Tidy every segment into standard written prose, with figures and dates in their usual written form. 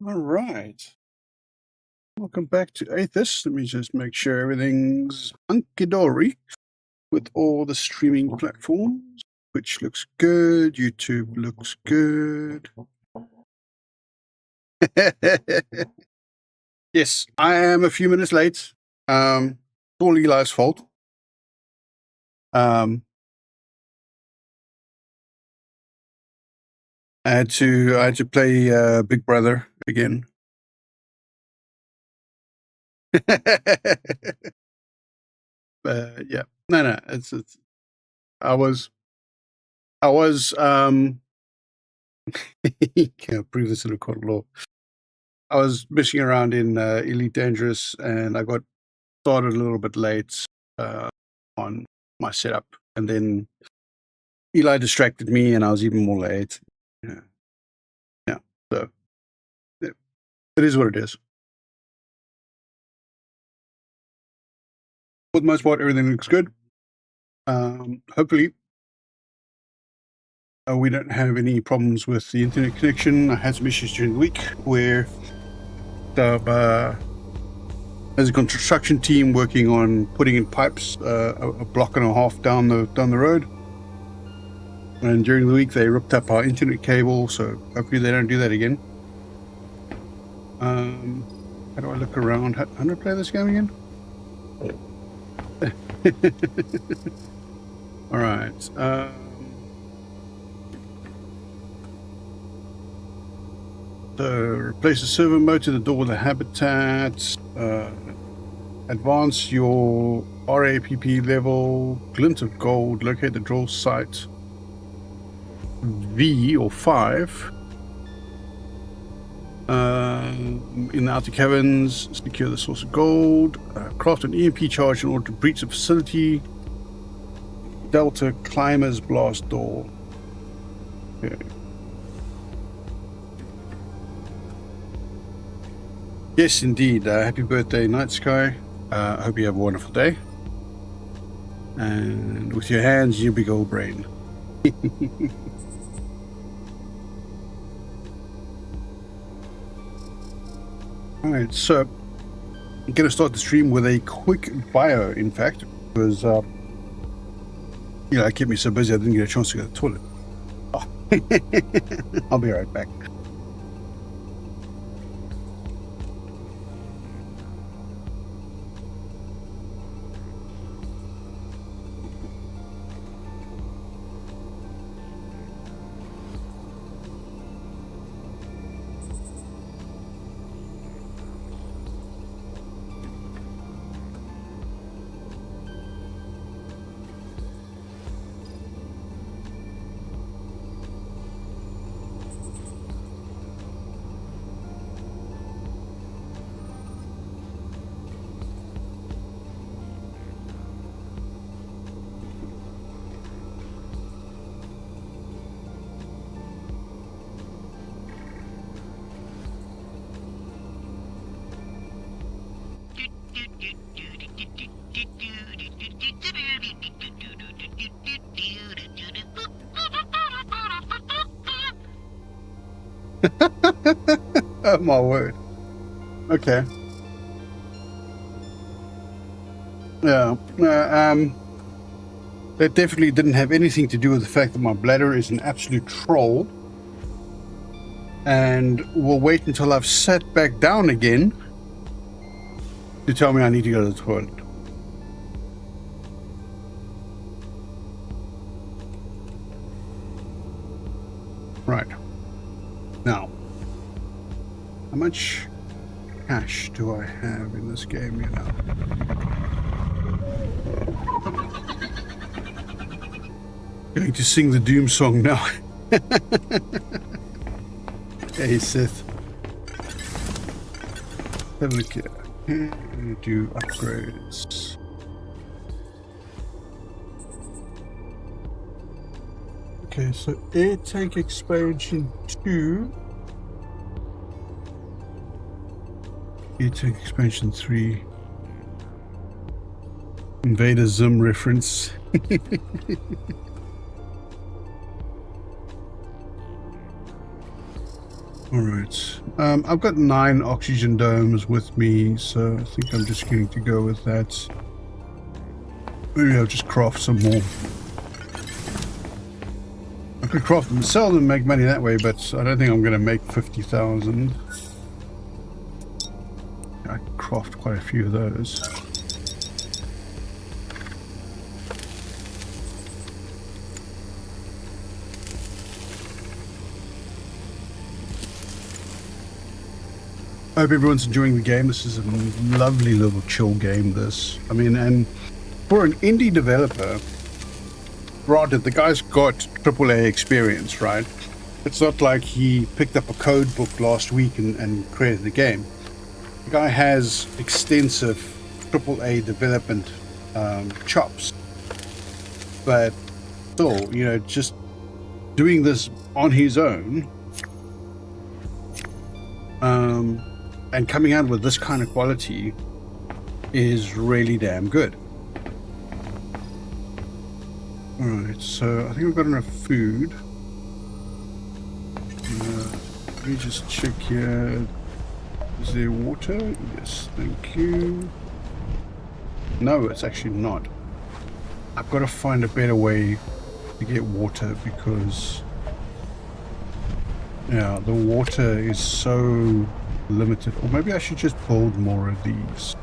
All right. Welcome back to Aethus. Let me just make sure everything's hunky-dory with all the streaming platforms. Twitch looks good. YouTube looks good. Yes, I am a few minutes late. It's all Eli's fault. I had to play Big Brother again. Yeah, no, it's I was can't prove this in a court of law. I was messing around in Elite Dangerous, and I got started a little bit late on my setup, and then Eli distracted me, and I was even more late. Yeah. So yeah, it is what it is. For the most part, everything looks good. Hopefully, we don't have any problems with the internet connection. I had some issues during the week where there's a construction team working on putting in pipes a block and a half down the road. And during the week, they ripped up our internet cable, so hopefully they don't do that again. How do I look around? How do I play this game again? All right. So replace the server mode to the door with the habitat. Advance your RAPP level. Glint of gold. Locate the draw site. V or 5. In the outer caverns, secure the source of gold. Craft an EMP charge in order to breach the facility. Delta Climbers Blast Door. Okay. Yes, indeed. Happy birthday, Night Sky. I hope you have a wonderful day. And with your hands, you big old brain. Alright, so I'm going to start the stream with a quick bio, in fact, because, it kept me so busy I didn't get a chance to go to the toilet. Oh. I'll be right back. Oh my word. Okay. Yeah. That definitely didn't have anything to do with the fact that my bladder is an absolute troll. And we'll wait until I've sat back down again to tell me I need to go to the toilet. Right. Now, how much cash do I have in this game, Going to sing the Doom song now. Hey, Sith. Have a look here. Do upgrades. Okay, so air tank expansion 2. Air tank expansion 3. Invader Zim reference. All right. I've got 9 oxygen domes with me, so I think I'm just going to go with that. Maybe I'll just craft some more. I could craft them, sell them, make money that way, but I don't think I'm going to make 50,000. I could craft quite a few of those. I hope everyone's enjoying the game. This is a lovely little chill game, this. I mean, and for an indie developer, granted, the guy's got AAA experience, right? It's not like he picked up a code book last week and created the game. The guy has extensive AAA development chops. But still, you know, just doing this on his own and coming out with this kind of quality is really damn good. Alright, so I think we've got enough food. Let me just check here. Is there water? Yes, thank you. No, it's actually not. I've got to find a better way to get water because, yeah, the water is so limited. Or maybe I should just build more of these.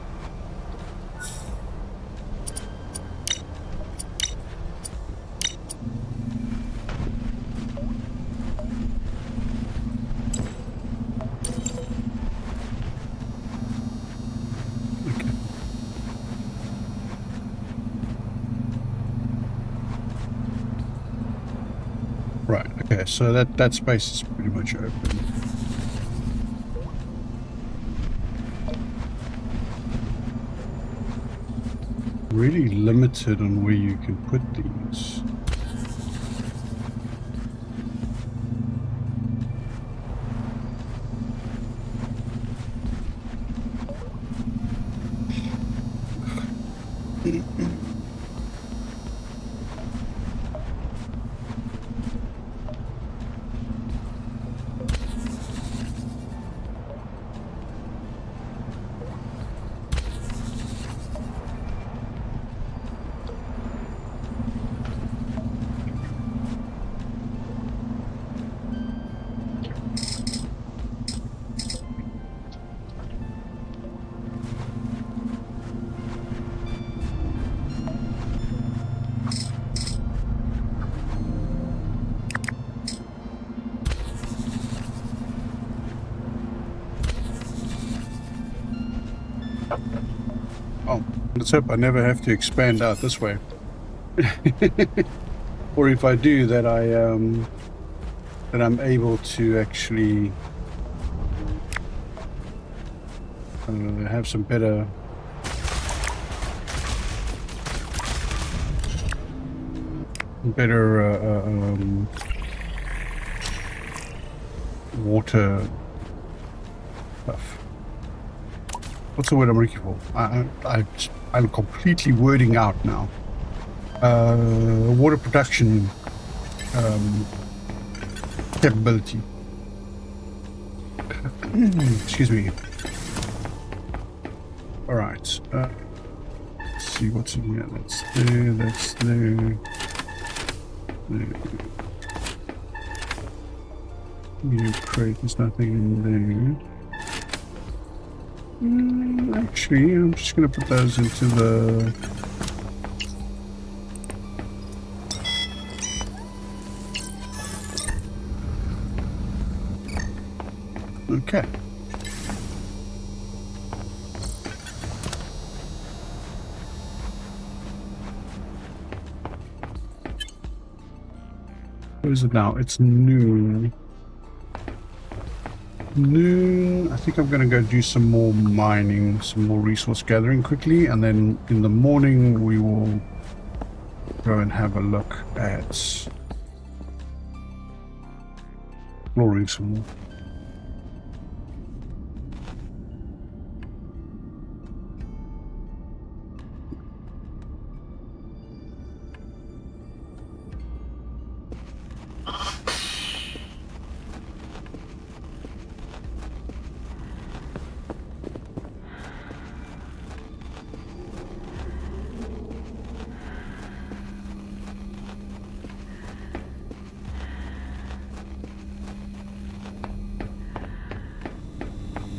Right, okay, so that space is pretty much open. Really limited on where you can put these. Oh, let's hope I never have to expand out this way. Or if I do, that I'm able to actually have some better water stuff. What's the word I'm looking for? I'm completely wording out now. Water production capability. Excuse me. All right. Let's see what's in here. That's there. That's there. There. New crate. There's nothing in there. Actually, I'm just going to put those into the... Okay. What is it now? It's noon. Noon. I think I'm going to go do some more mining, some more resource gathering quickly, and then in the morning we will go and have a look at exploring some more.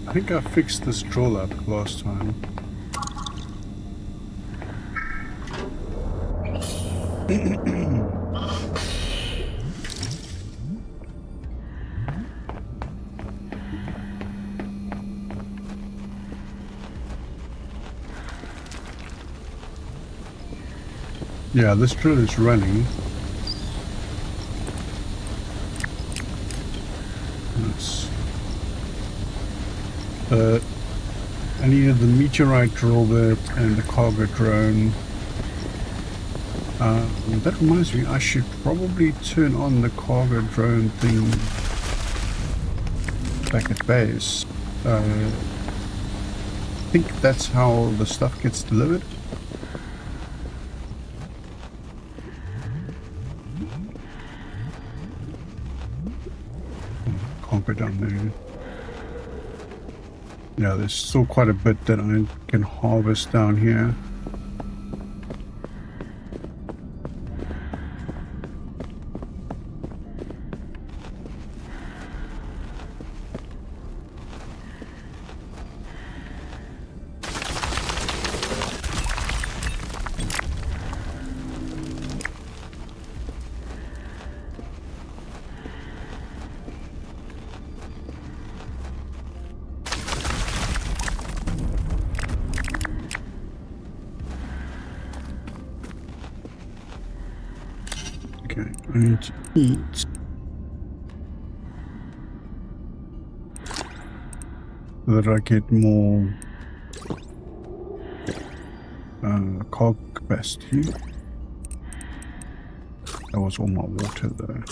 I think I fixed this drill up last time. Yeah, this drill is running. Nice. I needed the meteorite drill bit and the cargo drone. That reminds me, I should probably turn on the cargo drone thing back at base. I think that's how the stuff gets delivered. Can't go down there. Yeah, there's still quite a bit that I can harvest down here. Okay, I need to eat. So that I get more cog capacity. That was all my water though.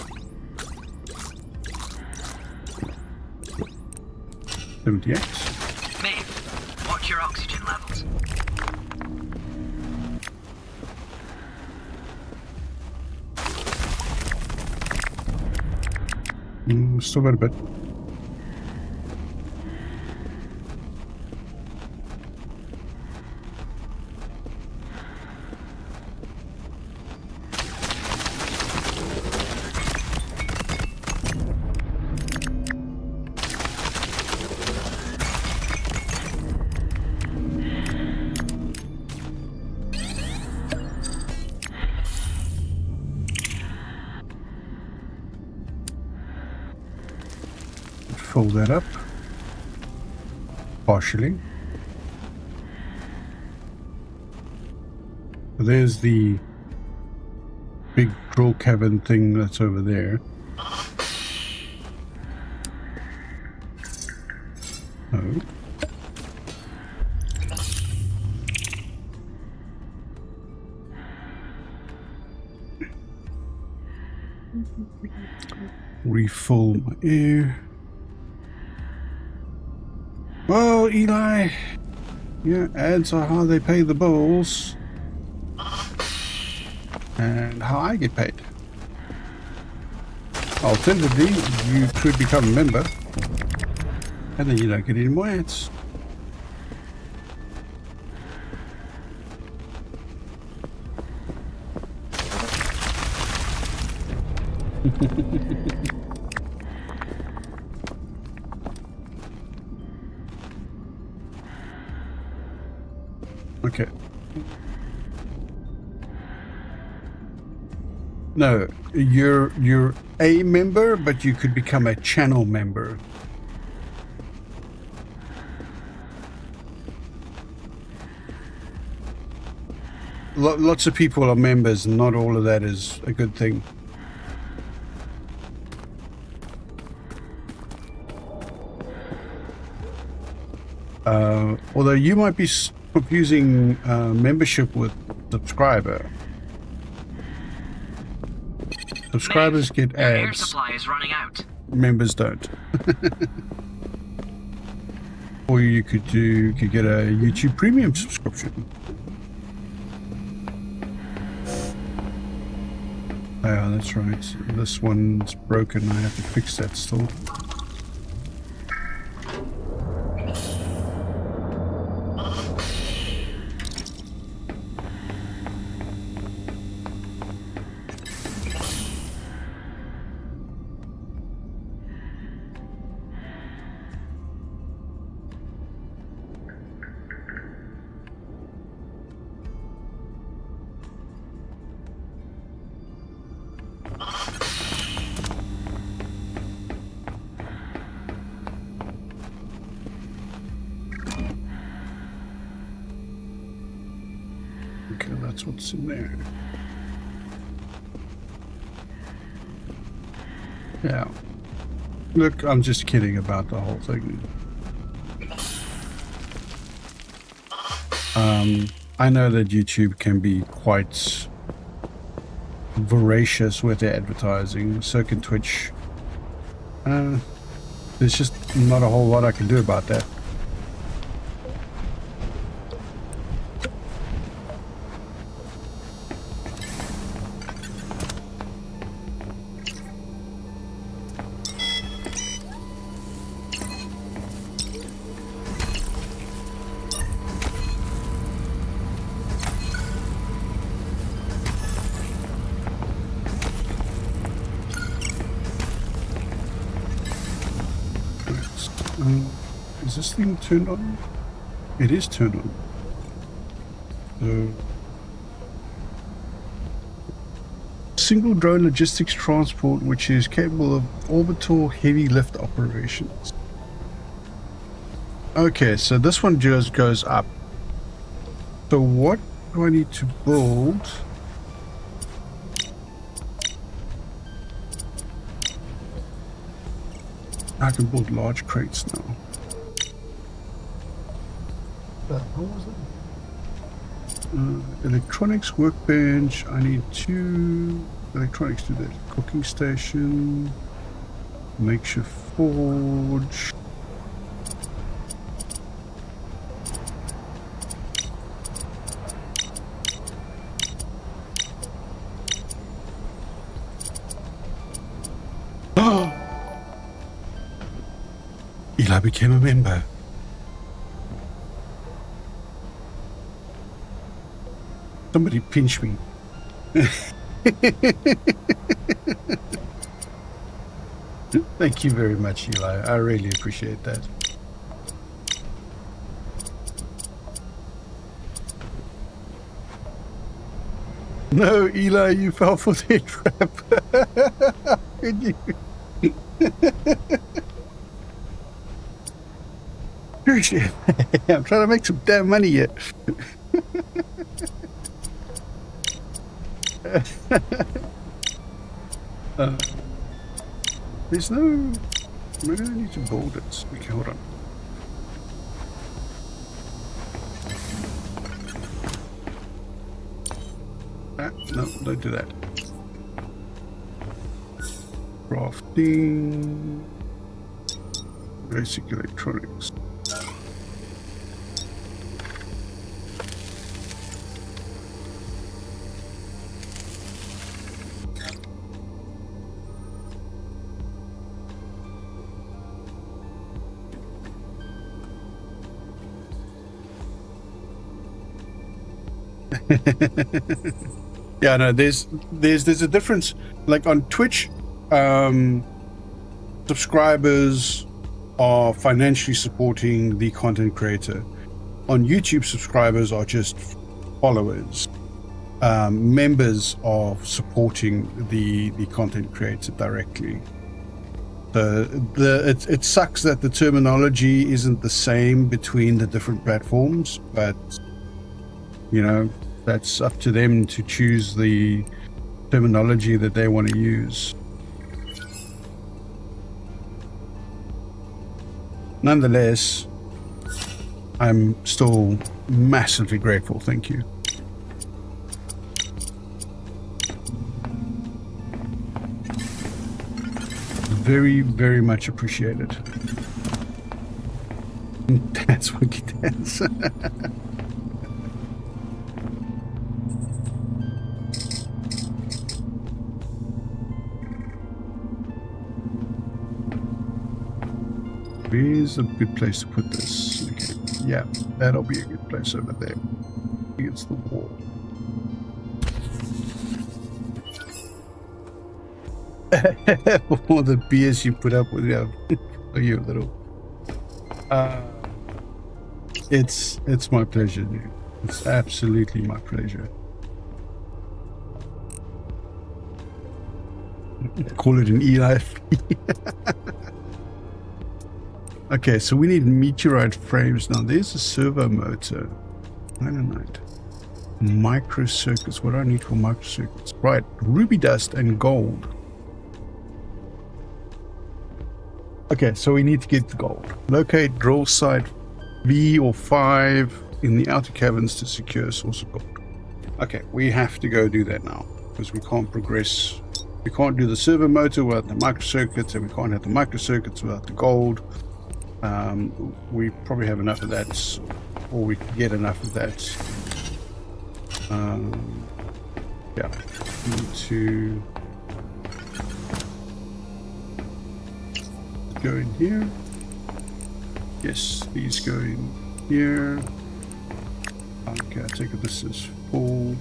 78. Maeve, watch your oxygen levels. Still got a bit. Fill that up partially. There's the big drill cabin thing that's over there. Oh. Refill my air. Well, Eli, yeah, ads are how they pay the bills and how I get paid. Alternatively, you could become a member and then you don't get any more ads. Okay. No, you're a member, but you could become a channel member. Lots of people are members, and not all of that is a good thing. Although you might be confusing membership with subscriber. Subscribers get ads. Your air supply is running out. Members don't. Or you could get a YouTube Premium subscription. Oh, that's right. This one's broken. I have to fix that still. what's in there. Yeah. Look, I'm just kidding about the whole thing. I know that YouTube can be quite voracious with their advertising. So can Twitch. There's just not a whole lot I can do about that. Is this thing turned on? It is turned on. So, single drone logistics transport, which is capable of orbital heavy lift operations. Okay, so this one just goes up. So what do I need to build? I can build large crates now. What was it? Electronics workbench. I need 2 electronics to that. Cooking station. Makeshift forge. Eli became a member. Somebody pinch me. Thank you very much, Eli. I really appreciate that. No, Eli, you fell for the trap. How could you? Seriously, I'm trying to make some damn money yet. There's no... Maybe I need to build it. Okay, hold on. No, don't do that. Crafting... Basic electronics. Yeah, no, there's a difference. Like on Twitch, subscribers are financially supporting the content creator. On YouTube, subscribers are just followers. Members are supporting the content creator directly. It sucks that the terminology isn't the same between the different platforms, but you know, that's up to them to choose the terminology that they want to use. Nonetheless, I'm still massively grateful. Thank you. Very, very much appreciated. That's what he does. Where's a good place to put this? Okay. Yeah, that'll be a good place over there against the wall. All the BS you put up with, yeah. Oh, you little. It's my pleasure, dude. It's absolutely my pleasure. Call it an Eli. Okay, so we need meteorite frames now. There's a servo motor. Dynamite. Microcircuits. What do I need for microcircuits? Right, ruby dust and gold. Okay, so we need to get the gold. Locate drill site V or 5 in the outer caverns to secure a source of gold. Okay, we have to go do that now because we can't progress. We can't do the servo motor without the microcircuits, and we can't have the microcircuits without the gold. We probably have enough of that, or we can get enough of that. Yeah, need to go in here. Yes, these go in here. Okay, I take it this is full.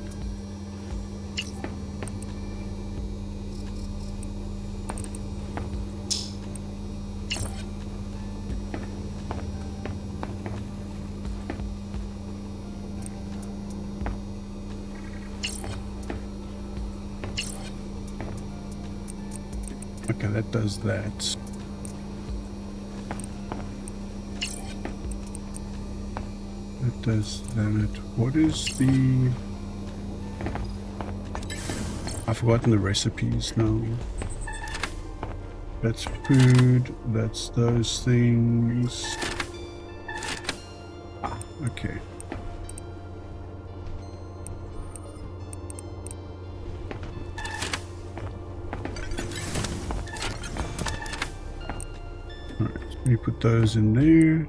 Okay, that does that. That does that. What is the... I've forgotten the recipes now. That's food, that's those things. Ah, okay. Alright, let me put those in there.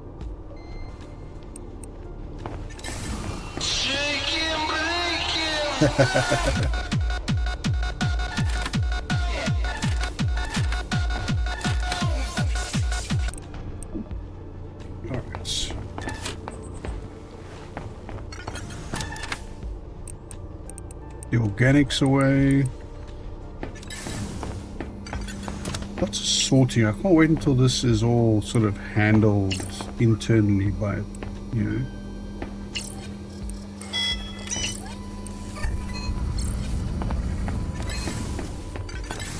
Alright. The organics away. Lots of sorting. I can't wait until this is all sort of handled internally by, you know.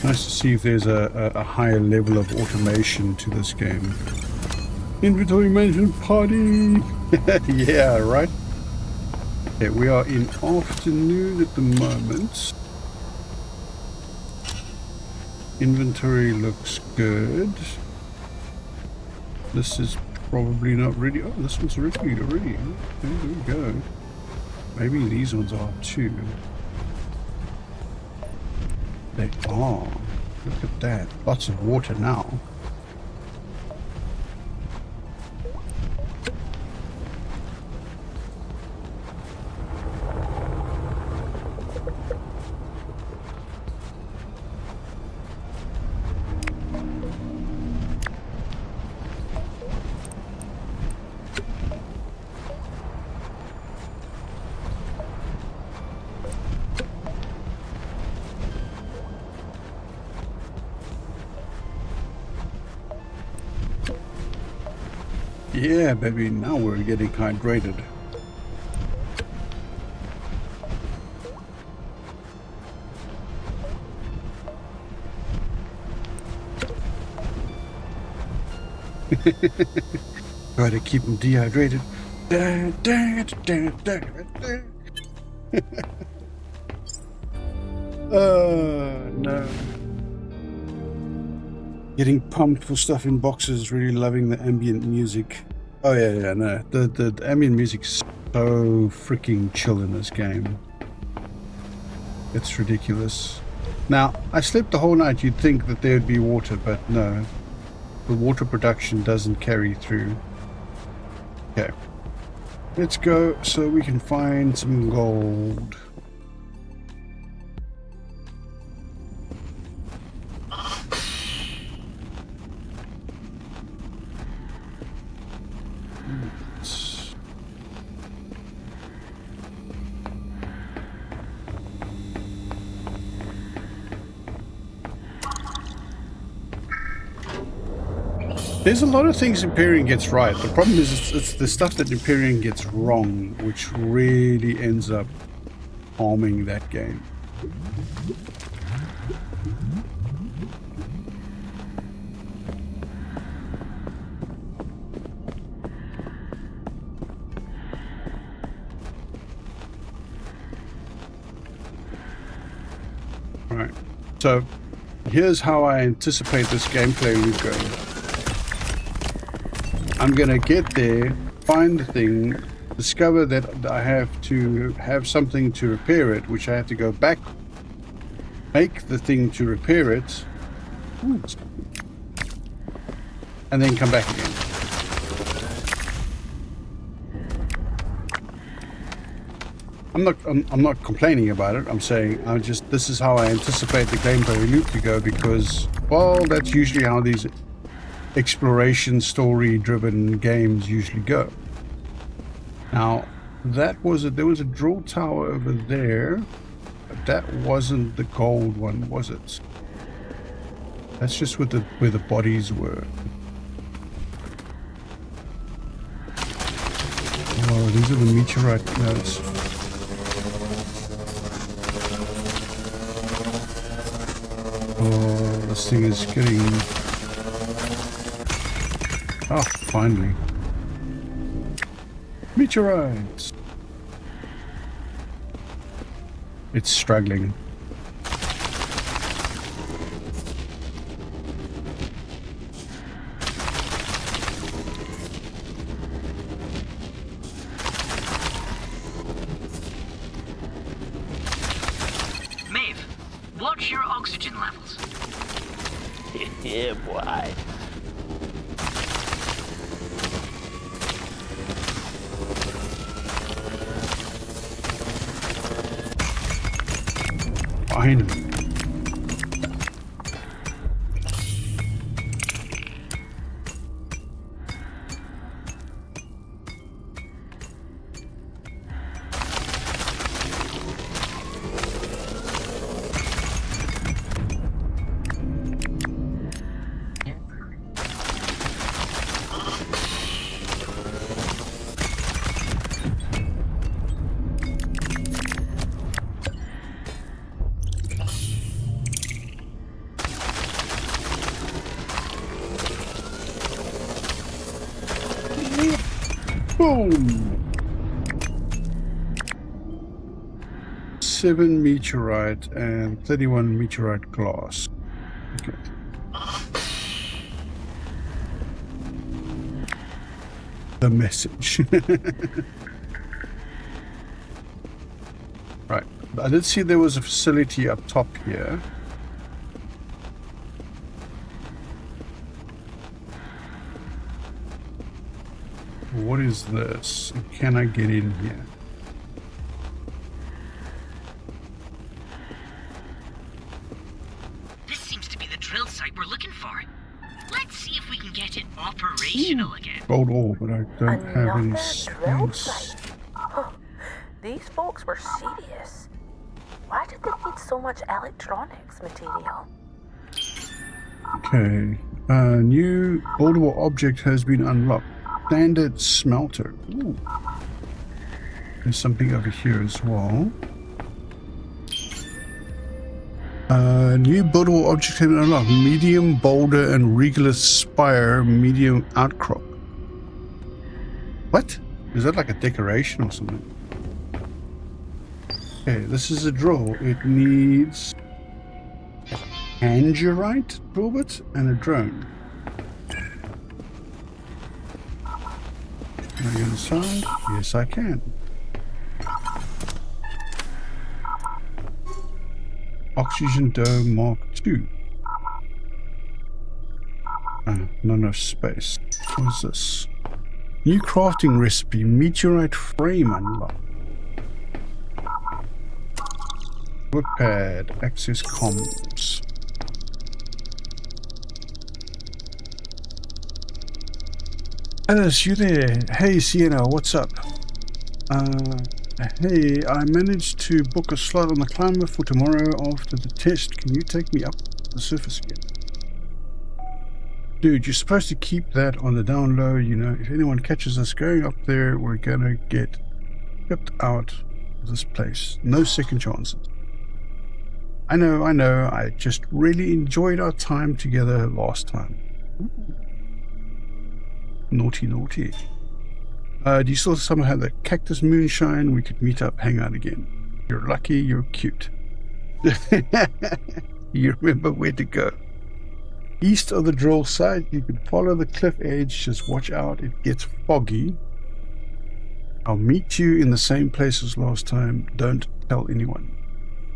Nice to see if there's a higher level of automation to this game. Inventory management party! Yeah, right? Okay, we are in afternoon at the moment. Inventory looks good. This is probably not ready. Oh, this one's ready already. Okay, there we go. Maybe these ones are too. They are. Look at that. Lots of water now. Yeah, baby, now we're getting hydrated. Try to keep them dehydrated. No. Getting pumped for stuff in boxes, really loving the ambient music. Oh yeah, no. The ambient music's so freaking chill in this game. It's ridiculous. Now, I slept the whole night. You'd think that there would be water, but no. The water production doesn't carry through. Okay. Let's go so we can find some gold. There's a lot of things Empyrean gets right. The problem is it's the stuff that Empyrean gets wrong, which really ends up harming that game. Alright, so here's how I anticipate this gameplay loop going. I'm gonna get there, find the thing, discover that I have to have something to repair it, which I have to go back, make the thing to repair it, and then come back again. I'm not complaining about it. I'm saying this is how I anticipate the gameplay loop to go, because, well, that's usually how these exploration story driven games usually go. Now there was a drill tower over there, but that wasn't the gold one, was it? That's just where the bodies were. Oh, these are the meteorite nodes. Oh, this thing is getting... Oh, finally. Meteorites! It's struggling. Maeve, watch your oxygen levels. Yeah, boy. Finally. Boom! 7 meteorite and 31 meteorite glass. Okay. The message. Right. I did see there was a facility up top here. What is this? Can I get in here? This seems to be the drill site we're looking for. Let's see if we can get it operational again. Gold ore, but I don't have any drill space. site. Huh. These folks were serious. Why did they need so much electronics material? Okay. New buildable object has been unlocked. Standard smelter. Ooh. There's something over here as well. New buildable object has been unlocked. Medium boulder and regolith spire, medium outcrop. What? Is that like a decoration or something? Okay, this is a drill. It needs angerite drill bit and a drone. Can I get inside? Yes, I can. Oxygen dome Mark II. Not enough space. What is this? New crafting recipe. Meteorite frame unlocked. Footpad. Access comms. Alice, you there? Hey, Sienna, what's up? Hey, I managed to book a slot on the climber for tomorrow after the test. Can you take me up the surface again? Dude, you're supposed to keep that on the down low. You know, if anyone catches us going up there, we're gonna get kept out of this place. No second chances. I know. I just really enjoyed our time together last time. Ooh. Naughty. Do you still somehow have the cactus moonshine? We could meet up, hang out again. You're lucky, you're cute. You remember where to go. East of the drill site, you can follow the cliff edge. Just watch out, it gets foggy. I'll meet you in the same place as last time. Don't tell anyone.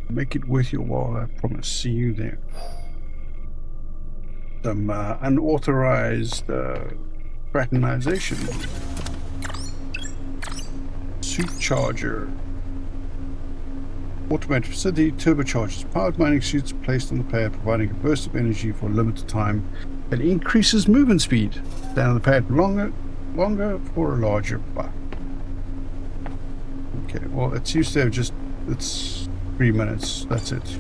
Make it worth your while, I promise. See you there. Some unauthorized fraternization. Suit charger. Automated facility turbochargers. Powered mining suits placed on the pad, providing a burst of energy for a limited time that increases movement speed. Stay on the pad longer for a larger buff. Okay, well, it seems to have just, it's 3 minutes. That's it.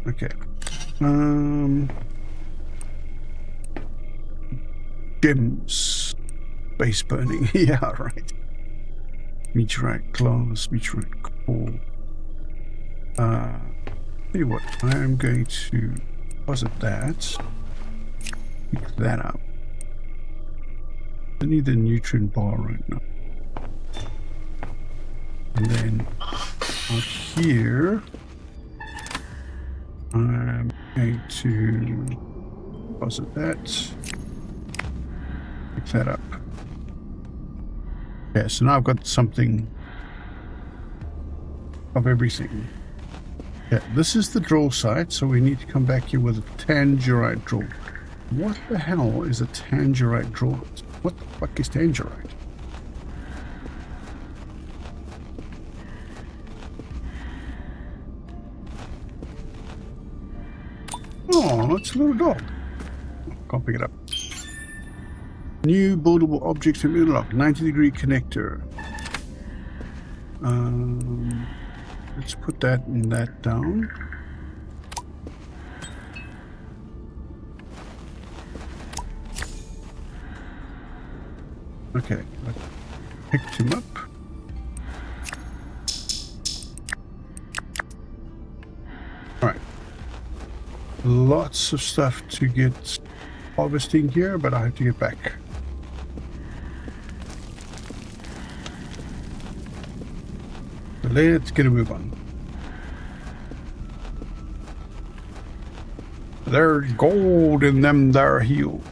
Okay. Gems. Base burning. Yeah, right. Meteorite glass, meteorite core. Tell you what, I am going to deposit that. Pick that up. I need the nutrient bar right now. And then out here, I'm going to deposit that. Pick that up. Okay, so now I've got something of everything. Yeah, this is the drill site, so we need to come back here with a tangerite drill. What the hell is a tangerite drill? What the fuck is tangerite? Oh, it's a little dog. Can't pick it up. New buildable objects from interlock. 90-degree connector. Let's put that and that down. Okay, I picked him up. Alright. Lots of stuff to get harvesting here, but I have to get back. Let's get a move on. There's gold in them there hills.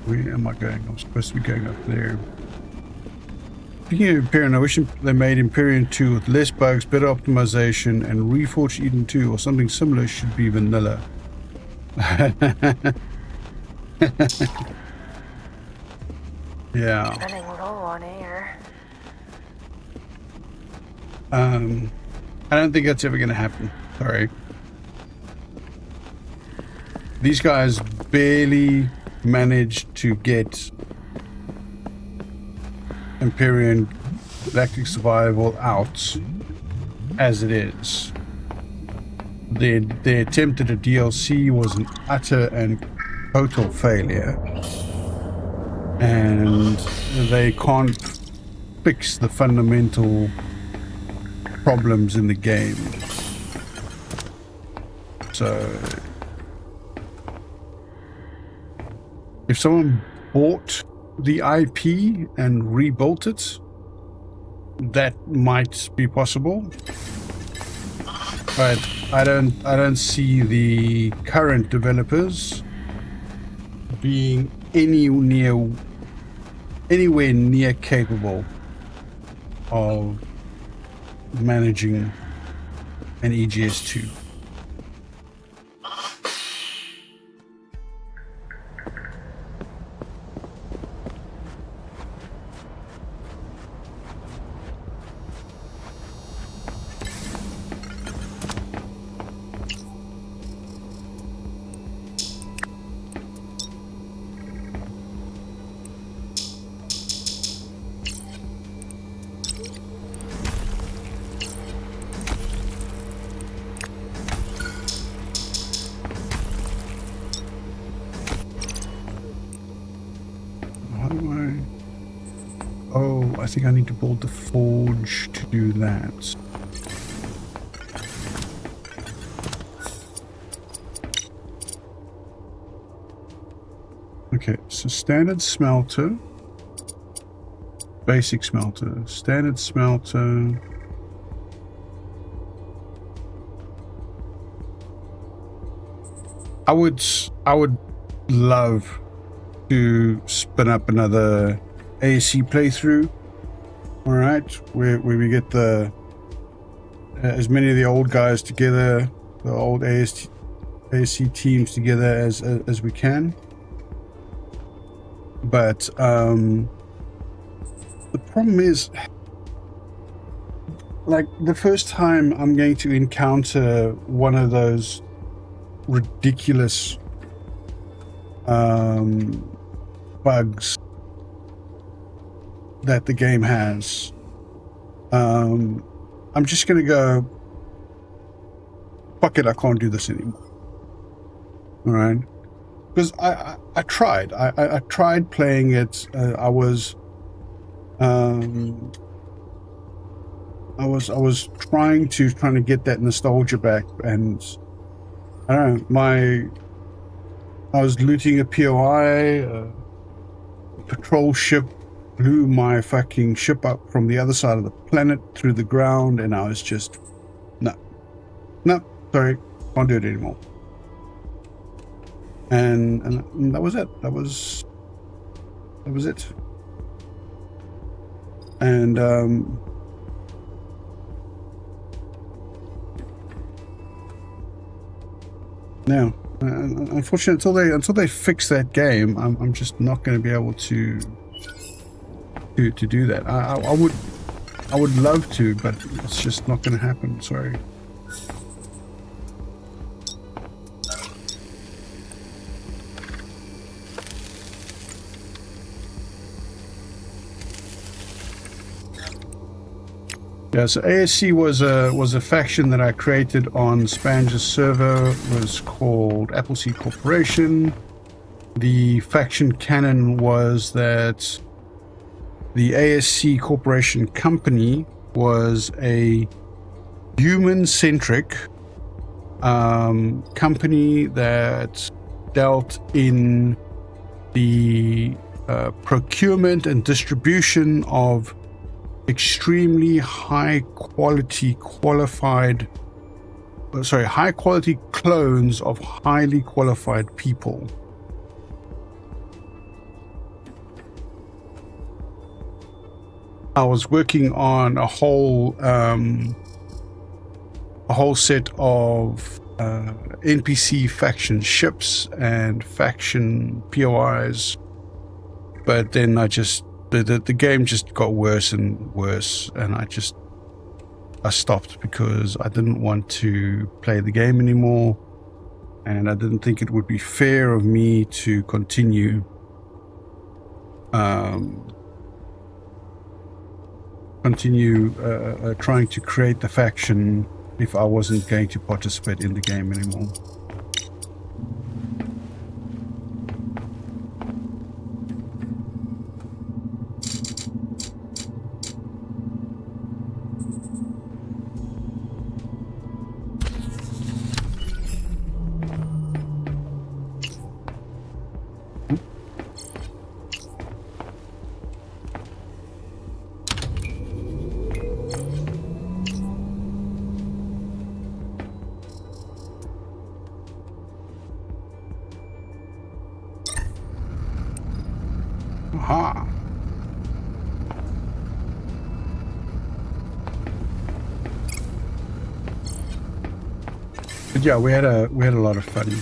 Where am I going? I'm supposed to be going up there. Speaking of Empyrean, I wish they made Empyrean 2 with less bugs, better optimization, and Reforged Eden 2 or something similar should be vanilla. Yeah. Running low on air. I don't think that's ever going to happen. Sorry. These guys barely managed to get Empyrean Galactic Survival out as it is. Their attempt at a DLC was an utter and total failure, and they can't fix the fundamental problems in the game. So if someone bought the IP and rebuilt it, that might be possible, but I don't see the current developers being anywhere near capable of managing an EGS2. I think I need to build the forge to do that. Okay, so standard smelter, basic smelter, standard smelter. I would love to spin up another ASC playthrough. All right, where we get the as many of the old guys together, the old ASC teams together as we can. But the problem is, like, the first time I'm going to encounter one of those ridiculous bugs that the game has, I'm just gonna go, fuck it, I can't do this anymore. All right, because I tried. I tried playing it. I was trying to get that nostalgia back, and I don't know, I was looting a POI, a patrol ship blew my fucking ship up from the other side of the planet through the ground, and I was just, no, sorry, can't do it anymore. And that was it. That was it. And now, unfortunately, until they fix that game, I'm just not going to be able to do that. I would love to, but it's just not going to happen. Sorry. Yeah, so ASC was a faction that I created on Spanger's server. It was called Appleseed Corporation. The faction canon was that the ASC Corporation company was a human-centric company that dealt in the procurement and distribution of extremely high quality clones of highly qualified people. I was working on a whole set of NPC faction ships and faction POIs, but then the game just got worse and worse, and I stopped because I didn't want to play the game anymore, and I didn't think it would be fair of me to continue trying to create the faction if I wasn't going to participate in the game anymore. Aha. But yeah, we had a lot of fun.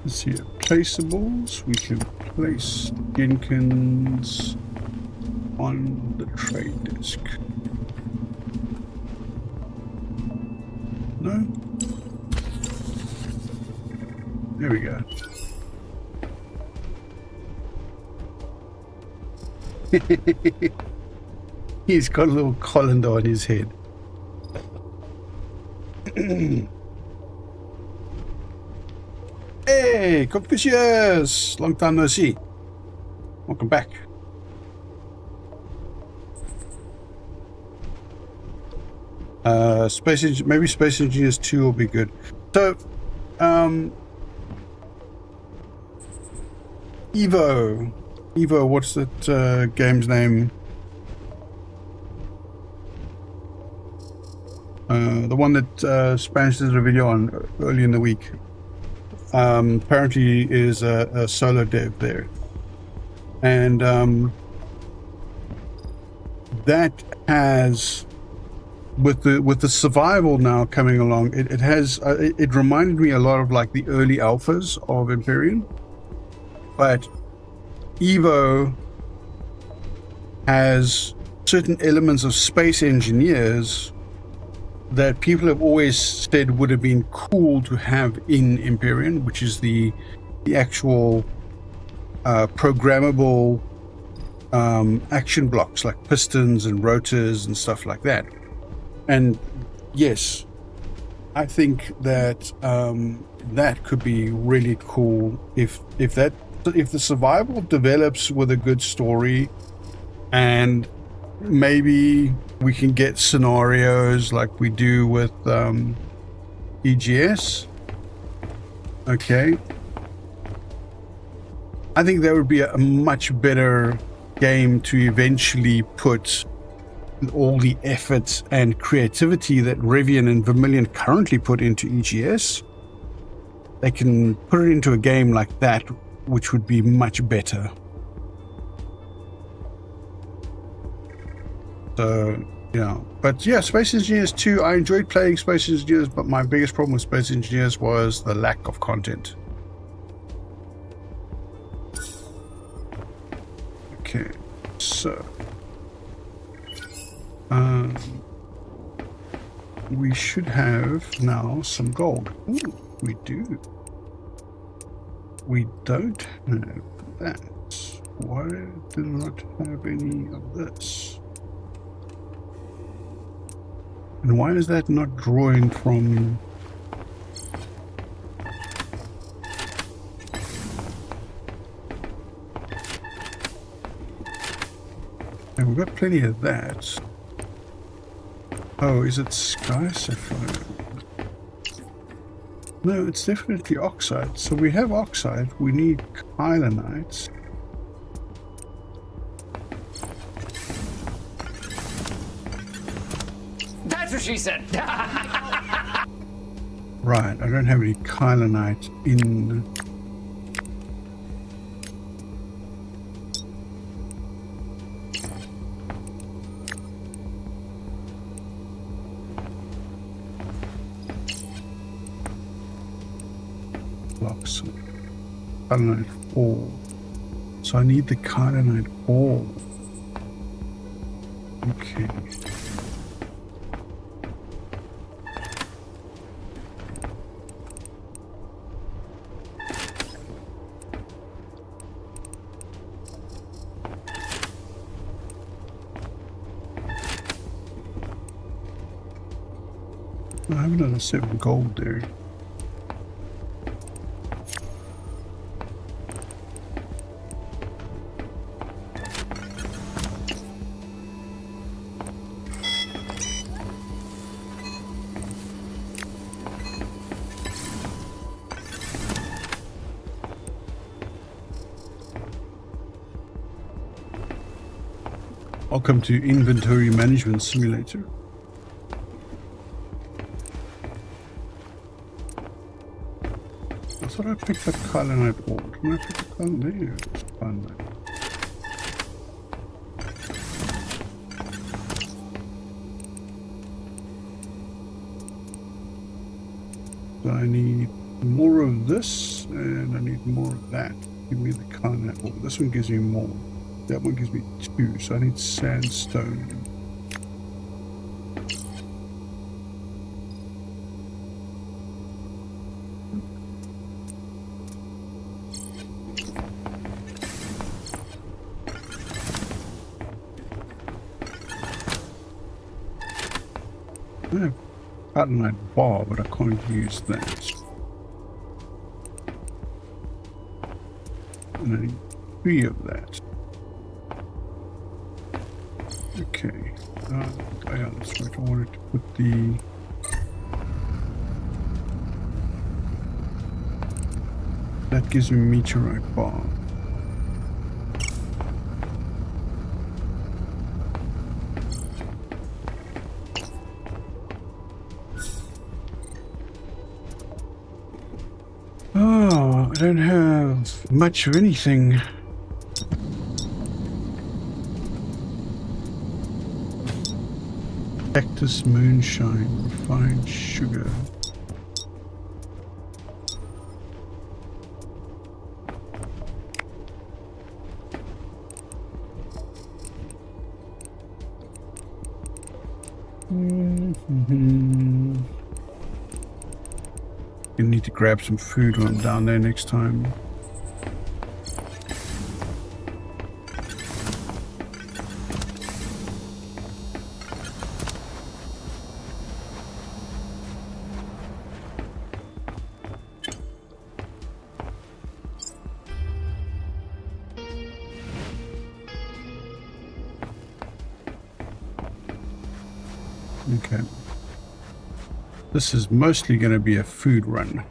Let's see, placeables. We can place Jenkins on the trade desk. No? There we go. He's got a little colander on his head. Hey, Confucius! Long time no see. Welcome back. Maybe Space Engineers 2 will be good. So, Evo, what's that game's name? The one that Spanish did a video on early in the week. Apparently is a solo dev there, and that has with the survival now coming along, it has it reminded me a lot of like the early alphas of Empyrean, but Evo has certain elements of Space Engineers that people have always said would have been cool to have in Empyrean, which is the actual programmable action blocks like pistons and rotors and stuff like that. And yes, I think that that could be really cool if the survival develops with a good story, and maybe we can get scenarios like we do with EGS. Okay, I think that would be a much better game to eventually put all the effort and creativity that Rivian and Vermilion currently put into EGS. They can put it into a game like that, which would be much better. So, yeah. But yeah, Space Engineers 2, I enjoyed playing Space Engineers, but my biggest problem with Space Engineers was the lack of content. Okay, so we should have now some gold. Ooh, we do. We don't have that. Why do we not have any of this? And why is that not drawing from... And we've got plenty of that. Oh, is it Sky Sapphire? No, it's definitely oxide. So we have oxide. We need kylanites. That's what she said. Right, I don't have any kylanites in... blocks. Kylonite ore. So I need the kylonite ore. Okay. I have another 7 gold there. Welcome to Inventory Management Simulator. I thought I picked up kylonite ore. Didn't I pick up kylonite? There, it's kylonite. So I need more of this, and I need more of that. Give me the kylonite ore. This one gives me more. That one gives me 2, so I need sandstone. I have cottonite bar, but I can't use that. And I need 3 of that. Okay. Oh yeah, that's right. I wanted to put the... That gives me meteorite bar. Oh, I don't have much of anything. Aethus moonshine, refined sugar. You need to grab some food when I'm down there next time. Okay. This is mostly going to be a food run.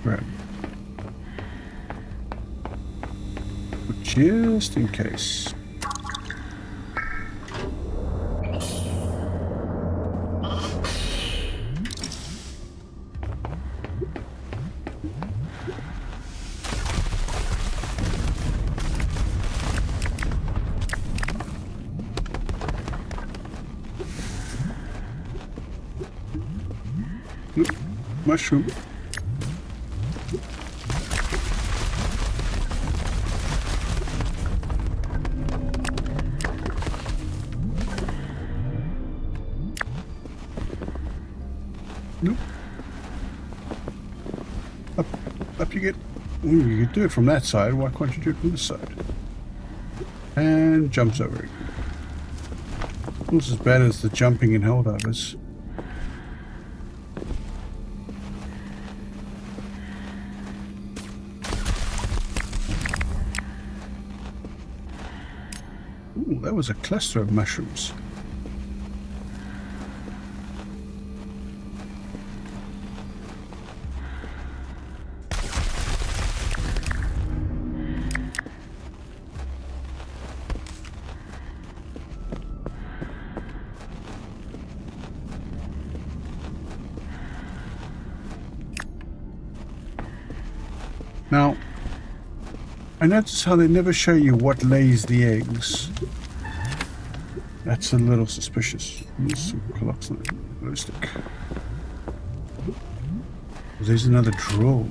Right. But just in case. Oop, mushroom. Nope. Up you get. Ooh, you can do it from that side. Why can't you do it from this side? And jumps over it. Almost as bad as the jumping in Helldivers. Ooh, that was a cluster of mushrooms. Now, I notice how they never show you what lays the eggs. That's a little suspicious. Some colloxanate glue stick. There's another drill.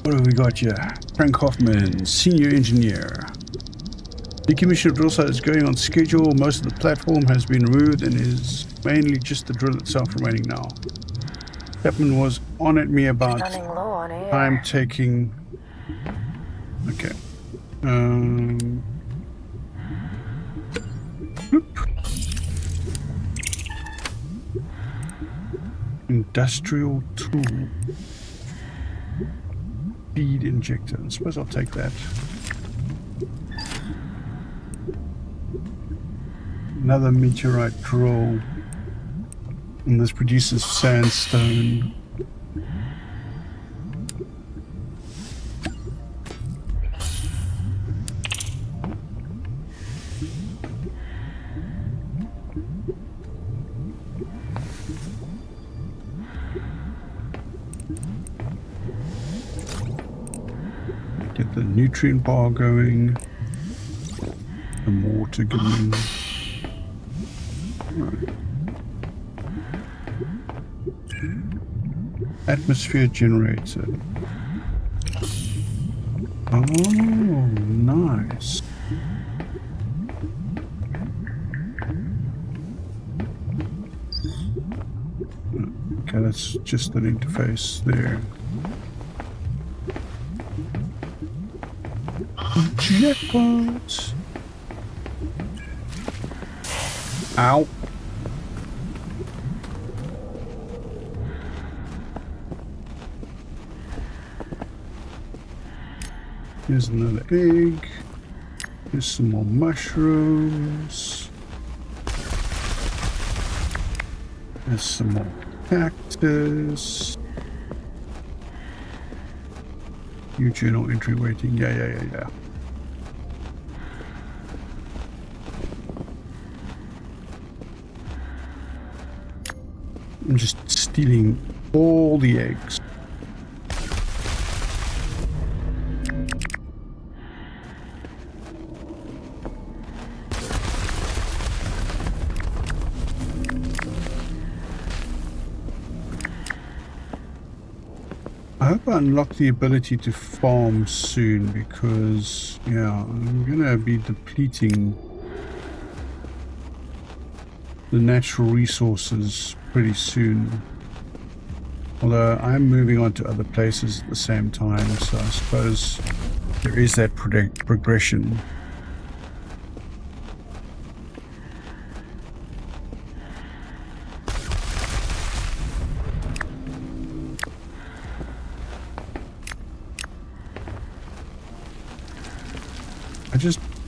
What have we got here? Frank Hoffman, Senior Engineer. Decommissioning drill site is going on schedule. Most of the platform has been removed and is mainly just the drill itself remaining now. Chapman was on at me about Running low on air. time taking. Okay. Whoop. Industrial tool. Feed injector. I suppose I'll take that. Another meteorite drill, and this produces sandstone. Get the nutrient bar going, the water going. Right. Atmosphere generator. Oh, nice. Okay, that's just an interface there. Jackpot! Ow. Here's another egg. Here's some more mushrooms. There's some more cactus. New journal entry waiting. Yeah. I'm just stealing all the eggs. I hope I unlock the ability to farm soon because, yeah, I'm gonna be depleting the natural resources pretty soon. Although I'm moving on to other places at the same time, so I suppose there is that progression.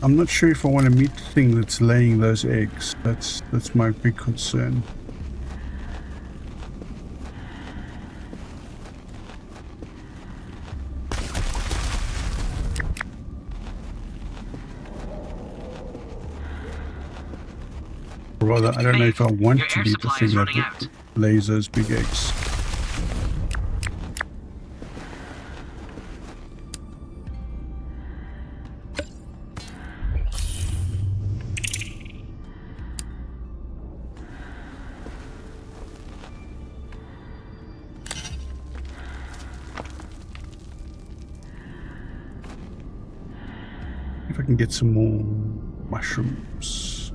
I'm not sure if I want to meet the thing that's laying those eggs. That's my big concern. Or rather, I don't know if I want to be the thing that lays those big eggs. If I can get some more mushrooms.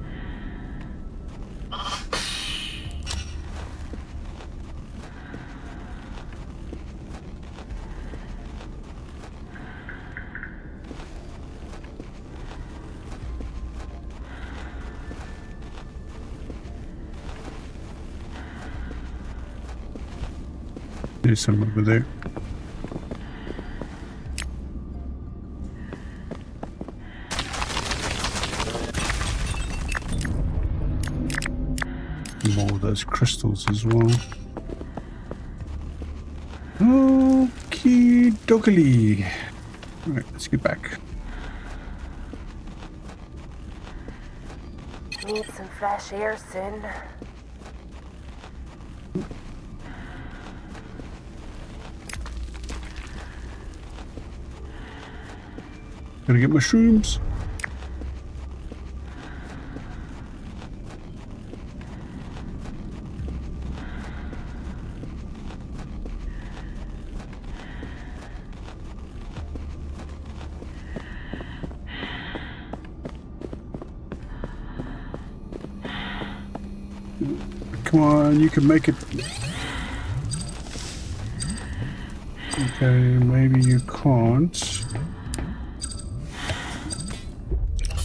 There's some over there. More of those crystals as well. Okie dokie. Alright, let's get back. Need some fresh air soon. Gotta get mushrooms. Come on, you can make it. Okay, maybe you can't.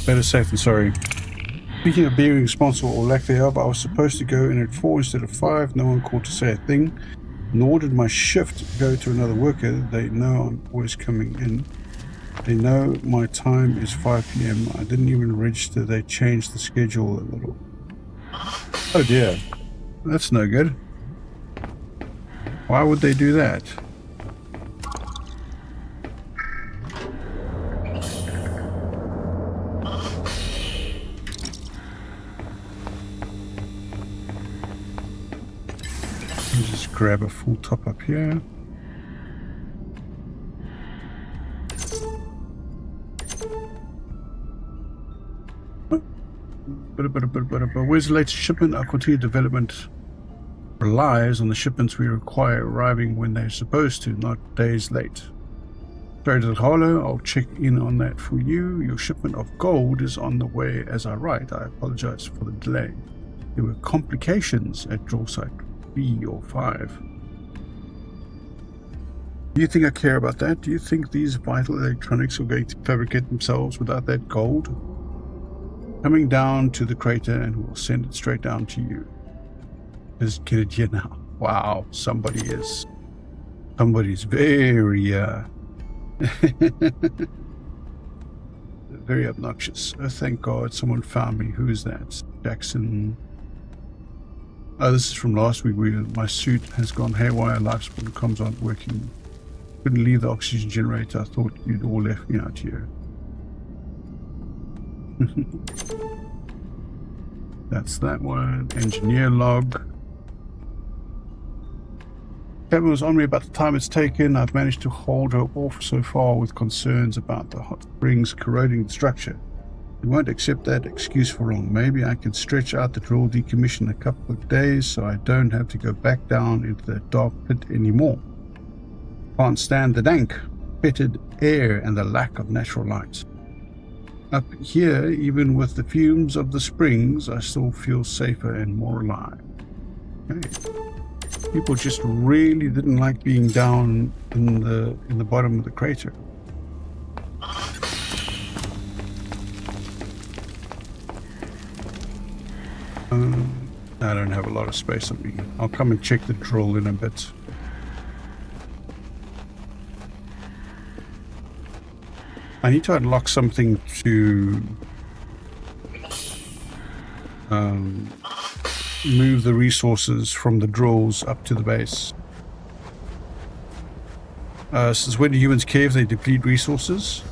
Better safe than sorry. Speaking of being responsible or lack thereof, I was supposed to go in at 4 instead of 5. No one called to say a thing. Nor did my shift go to another worker. They know I'm always coming in. They know my time is 5 PM. I didn't even register. They changed the schedule a little. Oh dear. That's no good. Why would they do that? Just grab a full top up here. Where's the latest shipment? I'll continue development. relies on the shipments we require arriving when they're supposed to, not days late. Sorry to the hollow, I'll check in on that for you. Your shipment of gold is on the way as I write. I apologize for the delay. There were complications at drill site 3 or 5. Do you think I care about that? Do you think these vital electronics are going to fabricate themselves without that gold? Coming down to the crater and we'll send it straight down to you. Just get it here now. Wow, somebody's very very obnoxious. Oh, thank God someone found me. Who is that? Jackson. Oh, this is from last week. My suit has gone haywire. Life support comms aren't working. Couldn't leave the oxygen generator. I thought you'd all left me out here. That's that one. Engineer log. Kevin was on me about the time it's taken. I've managed to hold her off so far with concerns about the hot springs corroding the structure. We won't accept that excuse for long. Maybe I can stretch out the drill decommission a couple of days so I don't have to go back down into that dark pit anymore. Can't stand the dank, fetid air and the lack of natural light. Up here, even with the fumes of the springs, I still feel safer and more alive. Okay. People just really didn't like being down in the bottom of the crater. I don't have a lot of space on me. I'll come and check the drill in a bit. I need to unlock something to move the resources from the drills up to the base. Since when do humans care if they deplete resources?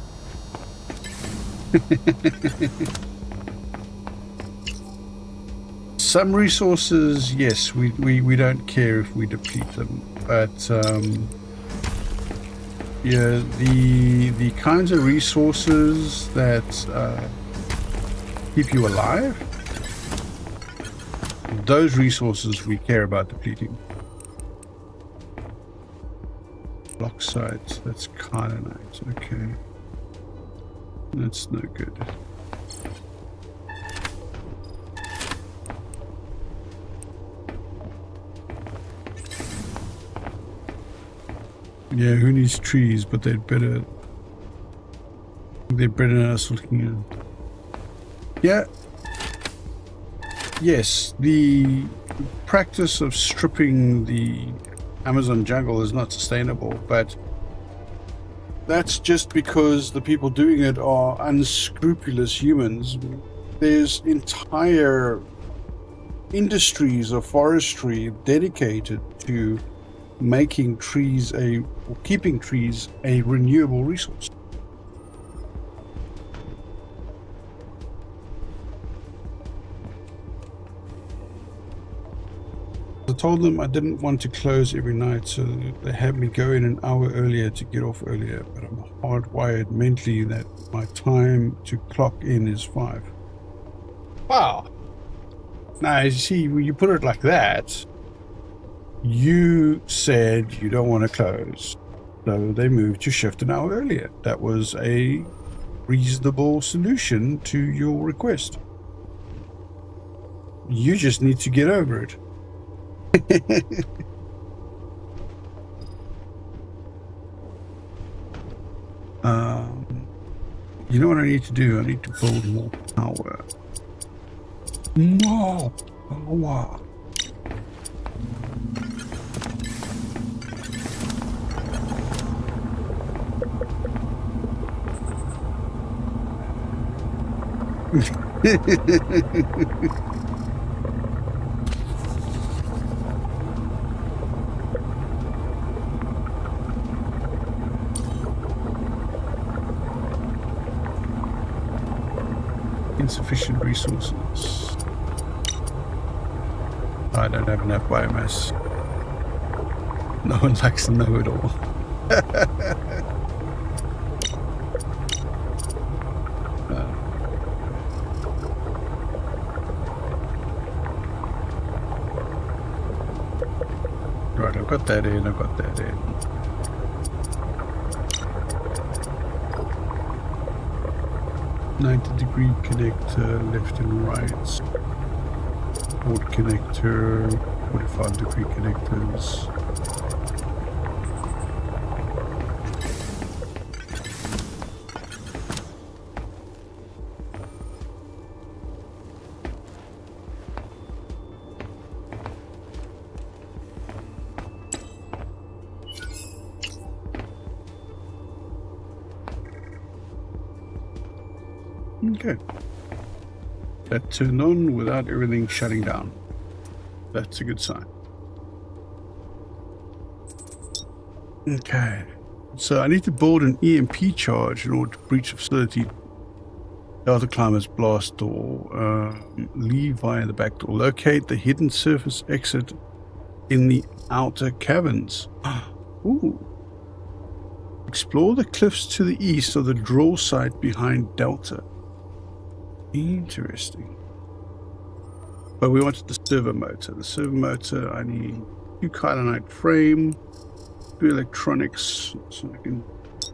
Some resources, yes, we don't care if we deplete them, but yeah, the kinds of resources that keep you alive, those resources we care about depleting. Block sites, that's kind of nice. Okay, that's no good. Yeah, who needs trees? But they're better than us looking at. Yeah. Yes, the practice of stripping the Amazon jungle is not sustainable, but that's just because the people doing it are unscrupulous humans. There's entire industries of forestry dedicated to making trees or keeping trees a renewable resource. I told them I didn't want to close every night, so they had me go in an hour earlier to get off earlier, but I'm hardwired mentally that my time to clock in is 5. Wow. Now, you see, when you put it like that, you said you don't want to close, so they moved your shift an hour earlier. That was a reasonable solution to your request. You just need to get over it. You know what I need to do? I need to build more power. More power. Insufficient resources. I don't have enough biomass. No one likes to know it all. got that in, I got that in. "90-degree connector, left and right. Port connector, 45-degree connectors. Okay. That turned on without everything shutting down. That's a good sign. Okay. So I need to build an EMP charge in order to breach the facility. Delta climbers blast door. Leave via the back door. Locate the hidden surface exit in the outer caverns. Ooh. Explore the cliffs to the east of the drill site behind Delta. Interesting. But we wanted the servo motor. The servo motor, I need 2 kyanite frame, 2 electronics. So I can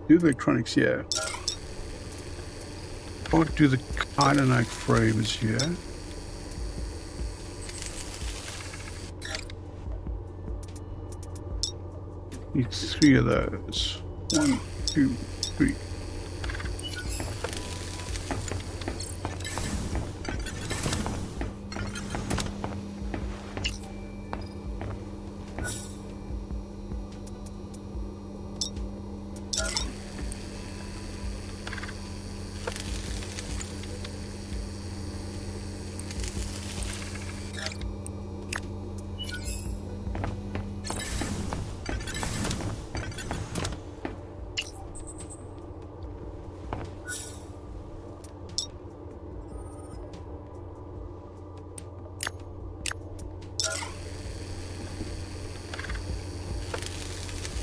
do the electronics here. I'll do the kyanite frames here. Need 3 of those. 1, 2, 3.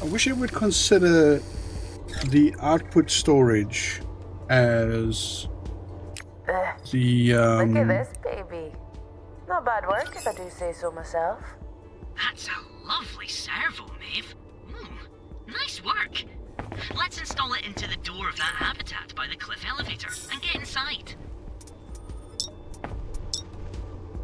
I wish it would consider the output storage as the Look at this, baby. Not bad work, if I do say so myself. That's a lovely servo, Maeve. Nice work. Let's install it into the door of that habitat by the cliff elevator and get inside.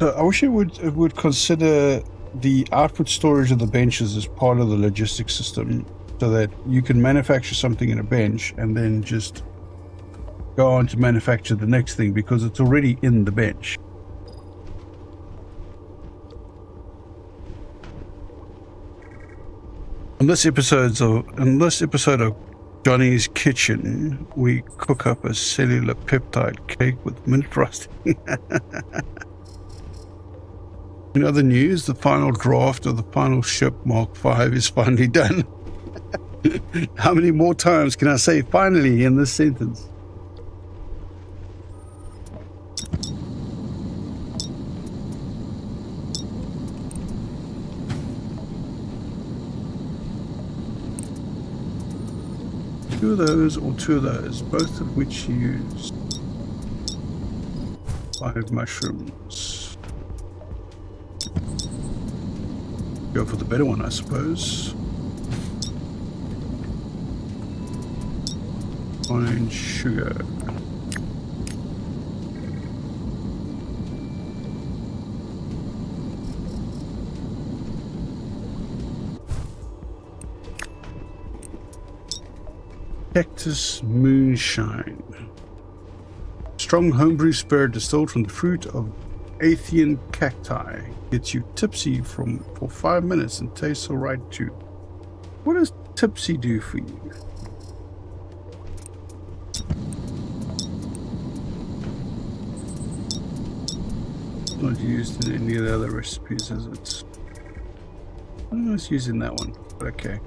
I wish it would consider the output storage of the benches as part of the logistics system, so that you can manufacture something in a bench and then just go on to manufacture the next thing because it's already in the bench. In this episode of Johnny's Kitchen, we cook up a cellular peptide cake with mint frosting. In other news, the final draft of the final ship Mark V is finally done. How many more times can I say finally in this sentence? Two of those or 2 of those, both of which use 5 mushrooms. Go for the better one, I suppose. Fine sugar. Cactus moonshine. Strong homebrew spirit distilled from the fruit of Aethus cacti. Gets you tipsy for 5 minutes and tastes alright too. What does tipsy do for you? It's not used in any of the other recipes, is it? Oh, it's used in that one, but okay.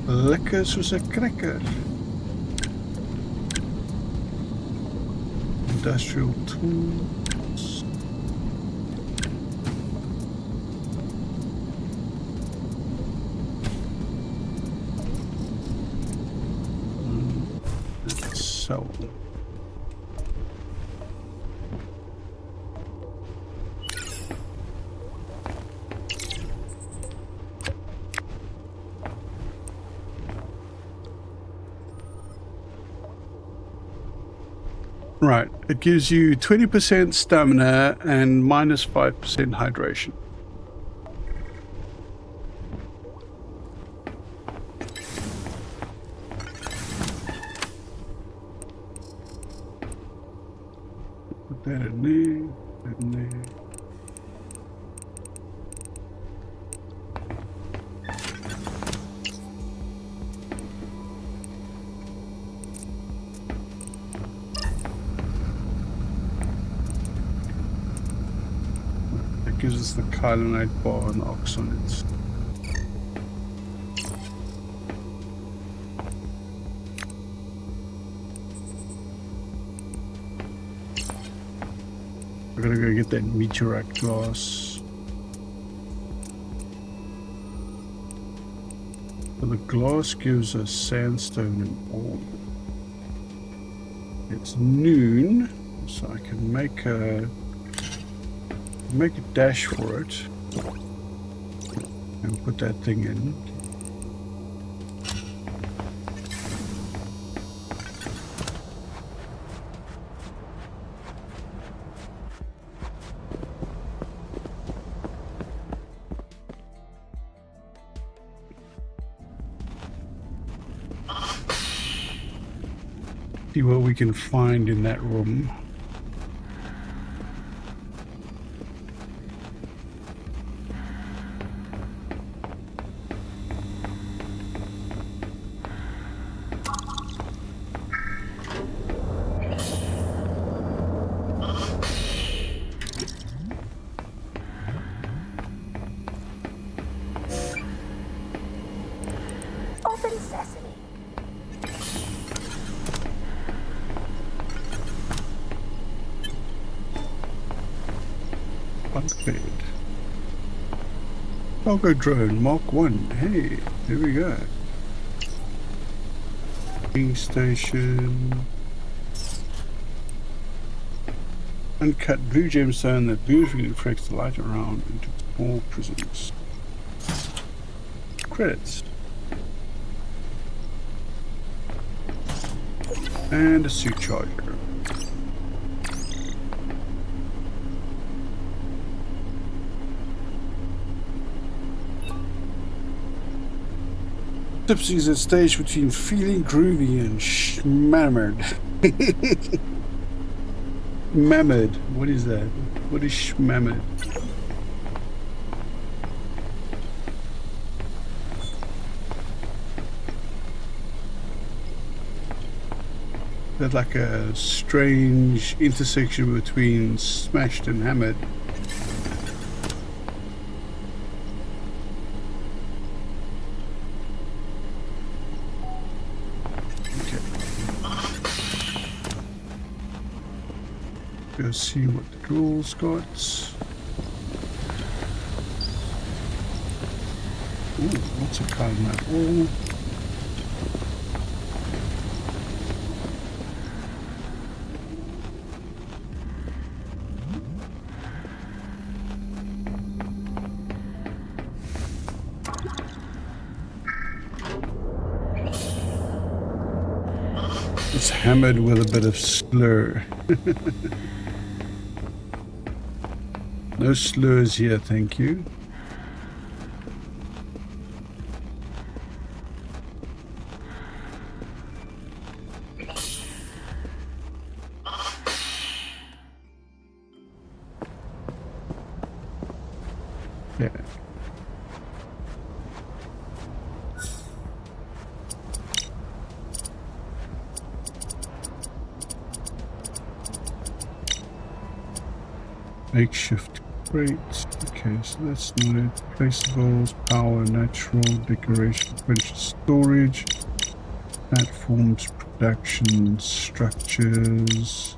Lekker soos 'n cracker. Industrial tools. sell. Right, it gives you 20% stamina and minus 5% hydration. Put that in there, that in there. Gives us the kylinite bar and the oxonides. We're gonna go get that meteorite glass. So the glass gives us sandstone and ore. It's noon, so I can make a dash for it and put that thing in. See what we can find in that room. Open sesame. Bunk bed. Cargo drone Mark 1. Hey, there we go. Wing station. Uncut blue gemstone that beautifully reflects the light around into small prisms. Credits. And a suit charger. Tipsy's a stage between feeling groovy and schmammered. Mammored. What is that? What is schmammered? That's like a strange intersection between smashed and hammered. Okay. Go see what the rules got. Ooh, lots of carbonate ore. It's hammered with a bit of slur. No slurs here, thank you. Yeah. Makeshift crates. Okay, so that's not it. Placeables, power, natural, decoration, furniture, storage, platforms, production, structures.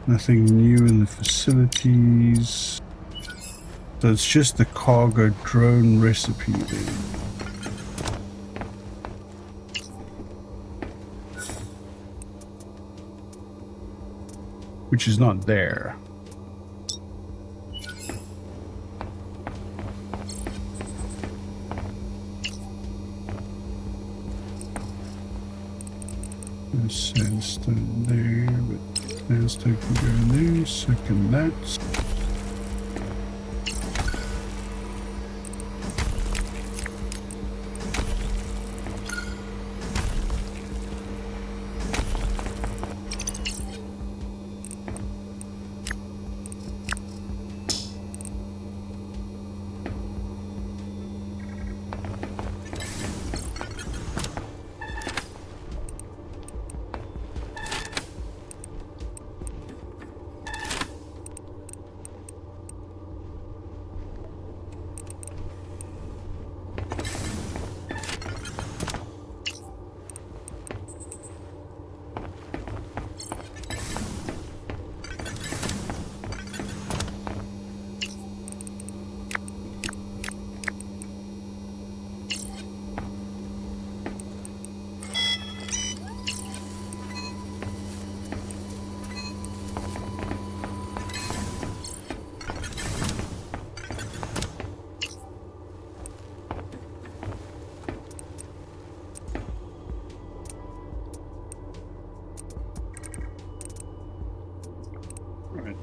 Nothing new in the facilities. So it's just the cargo drone recipe there. which is not there. There's sandstone there, but sandstone can go in there, so can that.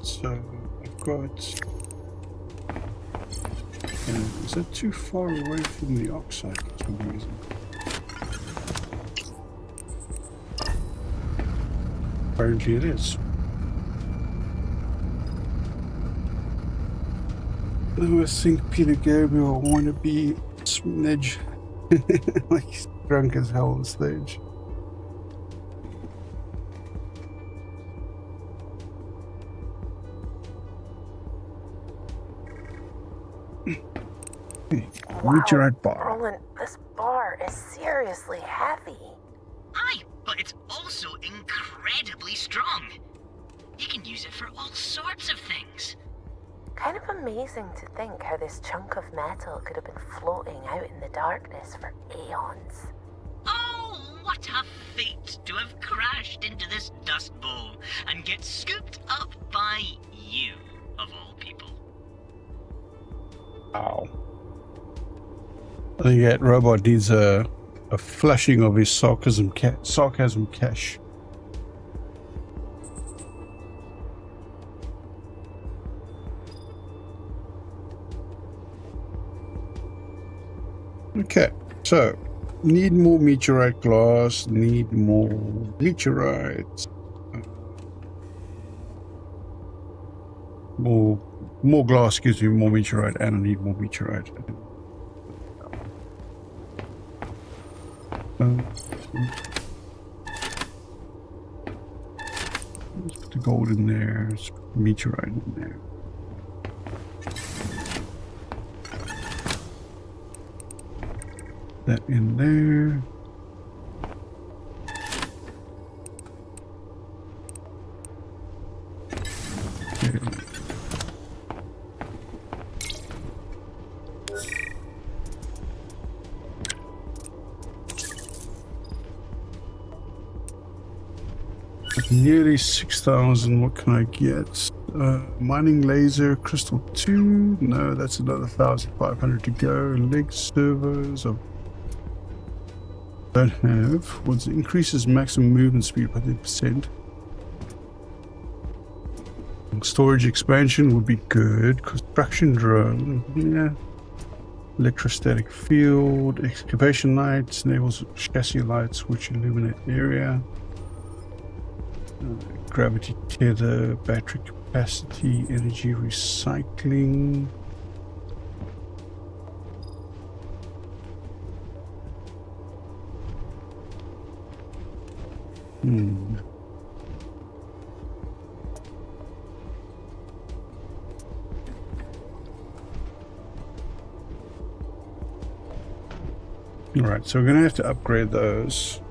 So I've got. Is that too far away from the oxide for some reason? Apparently it is. I think Peter Gabriel want to be smidge like he's drunk as hell on stage. Meteorite bar. Roland, this bar is seriously heavy. Aye, but it's also incredibly strong. You can use it for all sorts of things. Kind of amazing to think how this chunk of metal could have been floating out in the darkness for aeons. Oh, what a fate to have crashed into this dust bowl and get scooped up by you, of all people. Ow. I think that robot needs a flushing of his sarcasm cache. Okay, so need more meteorite glass, need more meteorites, more glass gives me more meteorite, and I need more meteorite. Let's put the gold in there, let's put the meteorite in there. That in there. Okay. Nearly 6,000. What can I get? Mining laser, crystal 2. No, that's another 1,500 to go. Leg servos. I don't have. What increases maximum movement speed by 10%. Storage expansion would be good. Construction drone. Yeah. Electrostatic field. Excavation lights. Enables chassis lights which illuminate the area. Gravity tether, battery capacity, energy recycling. All right, so we're going to have to upgrade those.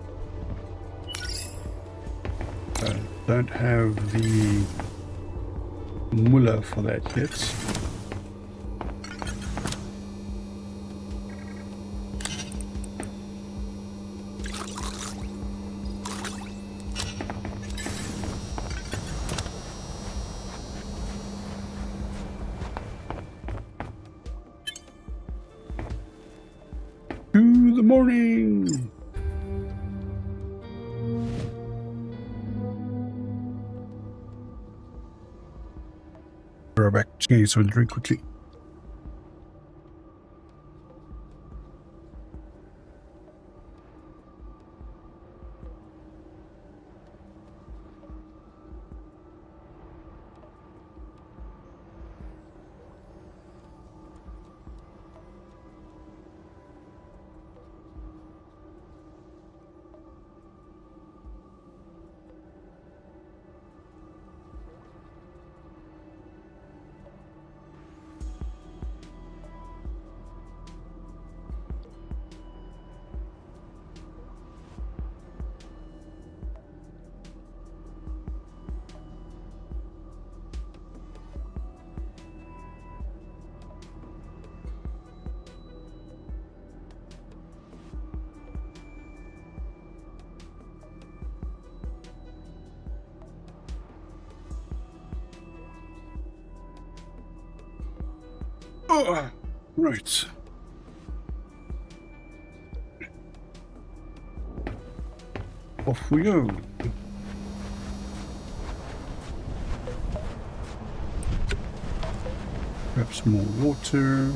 Don't have the Muller for that yet. into the morning. We're back. Just gonna get something to drink quickly. Oh, right. Off we go. Grab some more water.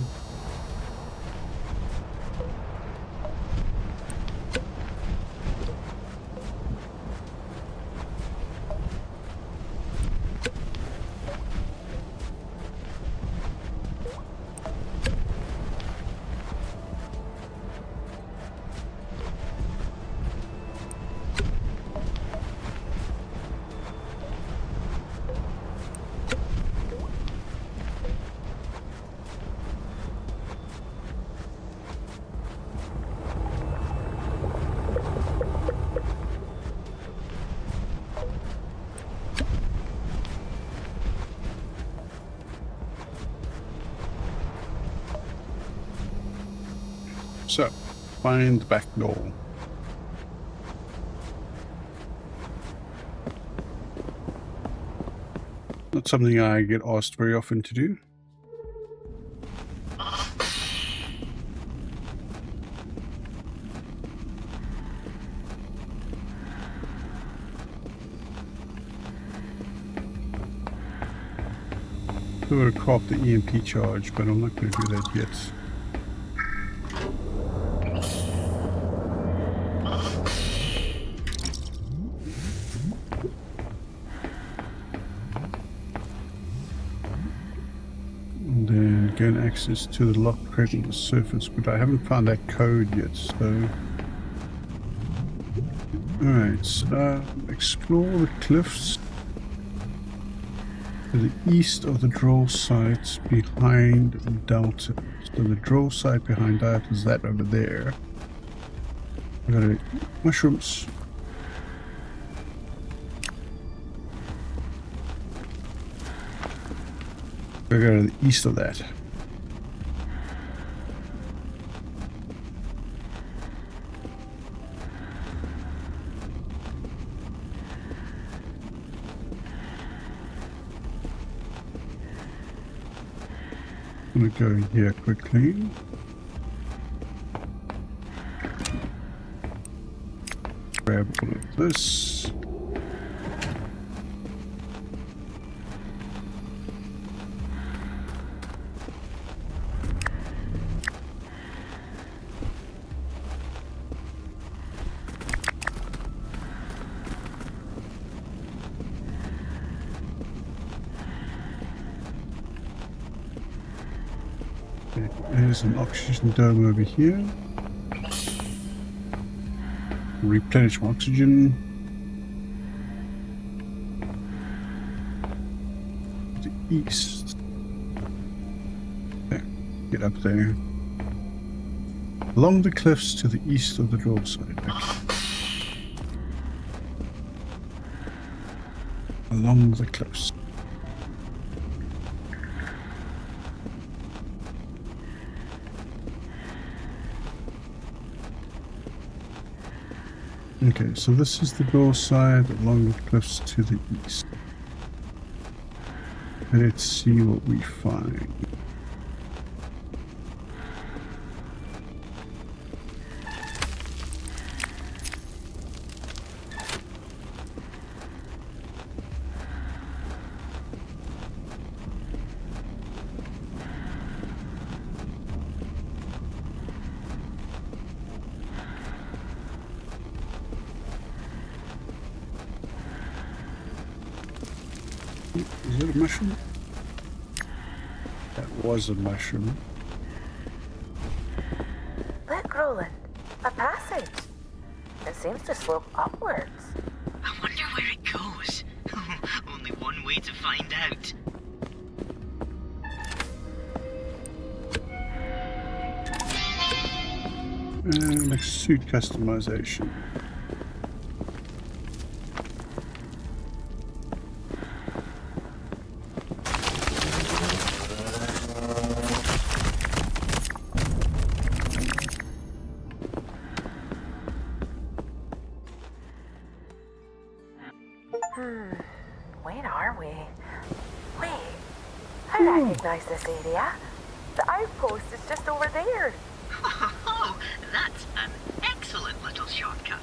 So, find the back door. Not something I get asked very often to do. I would have craft the EMP charge, but I'm not going to do that yet. And then gain access to the locked crate on the surface, but I haven't found that code yet, so... Alright, explore the cliffs to the east of the drill site behind Delta. So the drill site behind that is that over there. I gotta eat mushrooms. I go to the east of that. I'm gonna go here quickly. Grab all of this. There's an oxygen dome over here. Replenish my oxygen. To the east. Okay, get up there. Along the cliffs to the east of the drill site. Okay. Along the cliffs. Okay, so this is the door side along the cliffs to the east. Let's see what we find. Is it a mushroom? That was a mushroom. Look, Roland, a passage. It seems to slope upwards. I wonder where it goes. Only one way to find out. And suit customization. Where are we? Wait, I recognize this area. The outpost is just over there. Oh, that's an excellent little shortcut.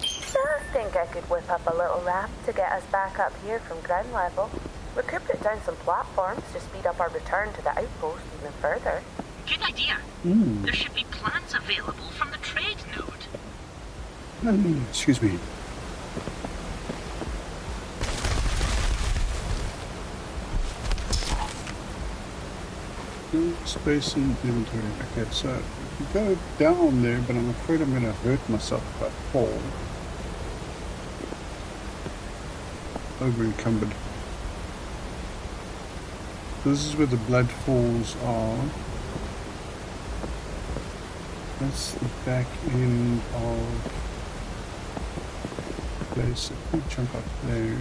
I think I could whip up a little ramp to get us back up here from ground level. We could put down some platforms to speed up our return to the outpost even further. Good idea. There should be plans available from the trade node. Excuse me. Space in inventory. Okay, so I can go down there, but I'm afraid I'm going to hurt myself if I fall. Over encumbered. This is where the blood falls are. That's the back end of the place. If we jump up there.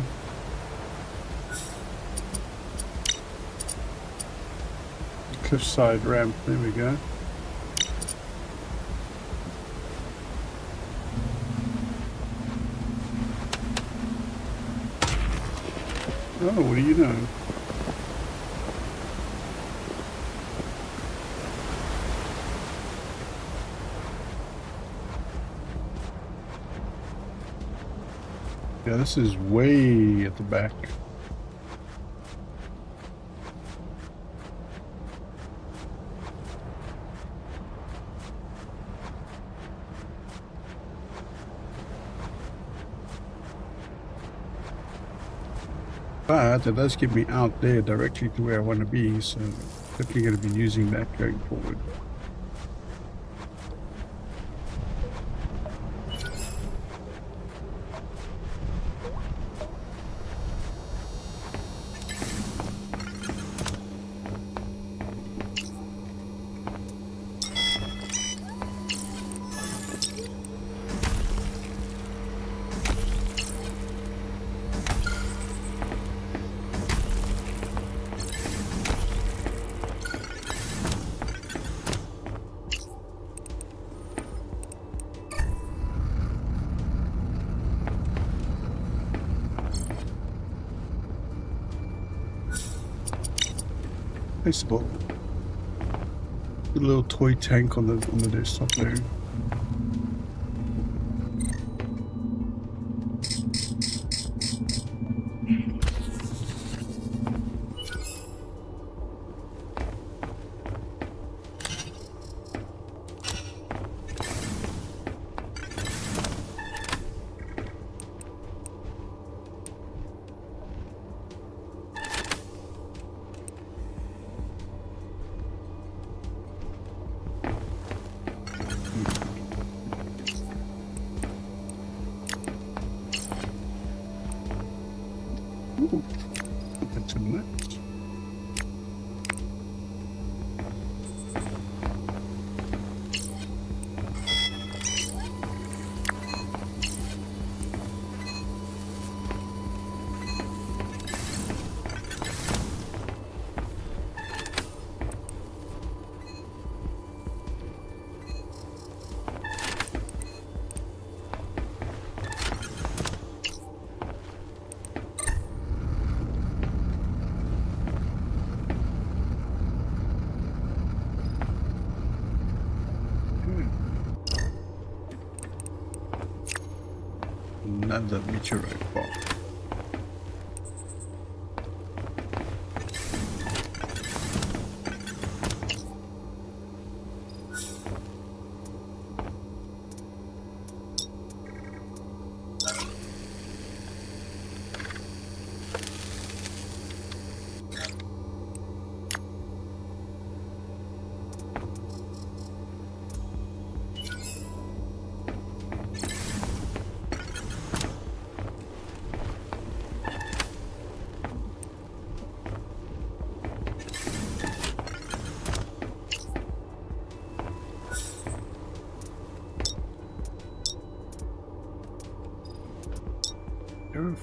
Cliffside ramp, there we go. Oh, what do you know? Yeah, this is way at the back. But it does get me out there directly to where I want to be, so definitely going to be using that going forward. Baseball. The little toy tank on the desktop there. That's a nut. Another meteorite ball.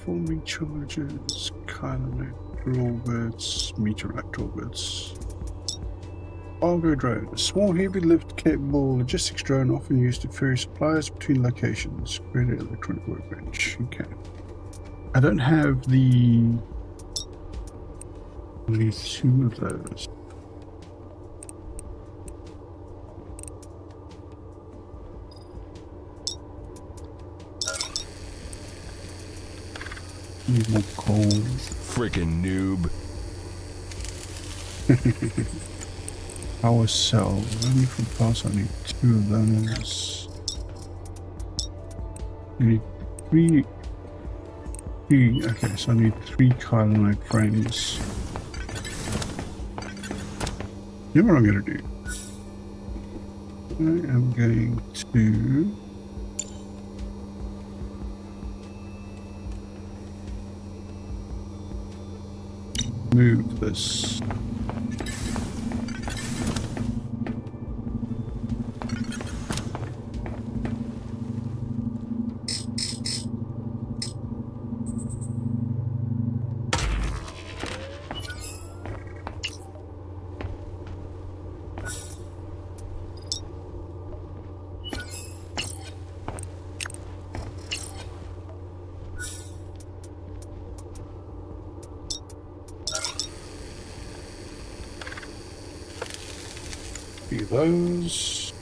Forming charges, Kylonet, orbits, meteorite orbits. Cargo drone, a small heavy lift capable logistics drone often used to ferry supplies between locations. Greater electronic workbench. Okay. I don't have the only 2 of those. Need more coal. Frickin' noob. Power cell. Only for pass, I need 2 of those. I need 3. Okay, so I need 3 Kylonet frames. You know what I'm going to do? I am going to move this. Those.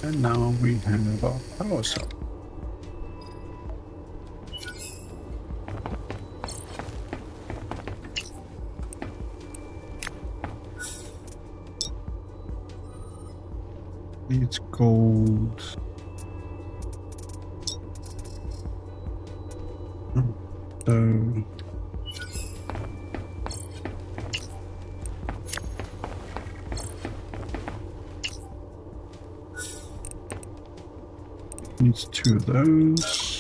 And now we have our power cell. It's gold. So needs 2 of those.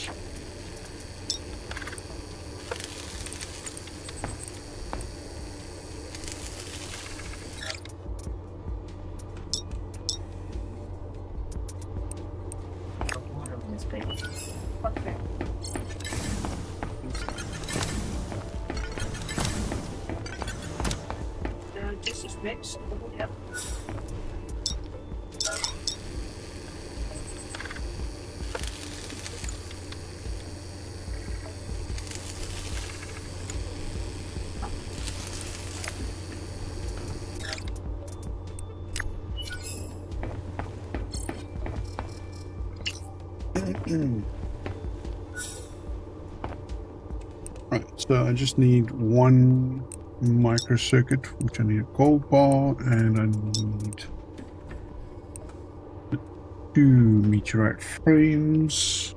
Right, so I just need 1 microcircuit, which I need a gold bar, and I need 2 meteorite frames.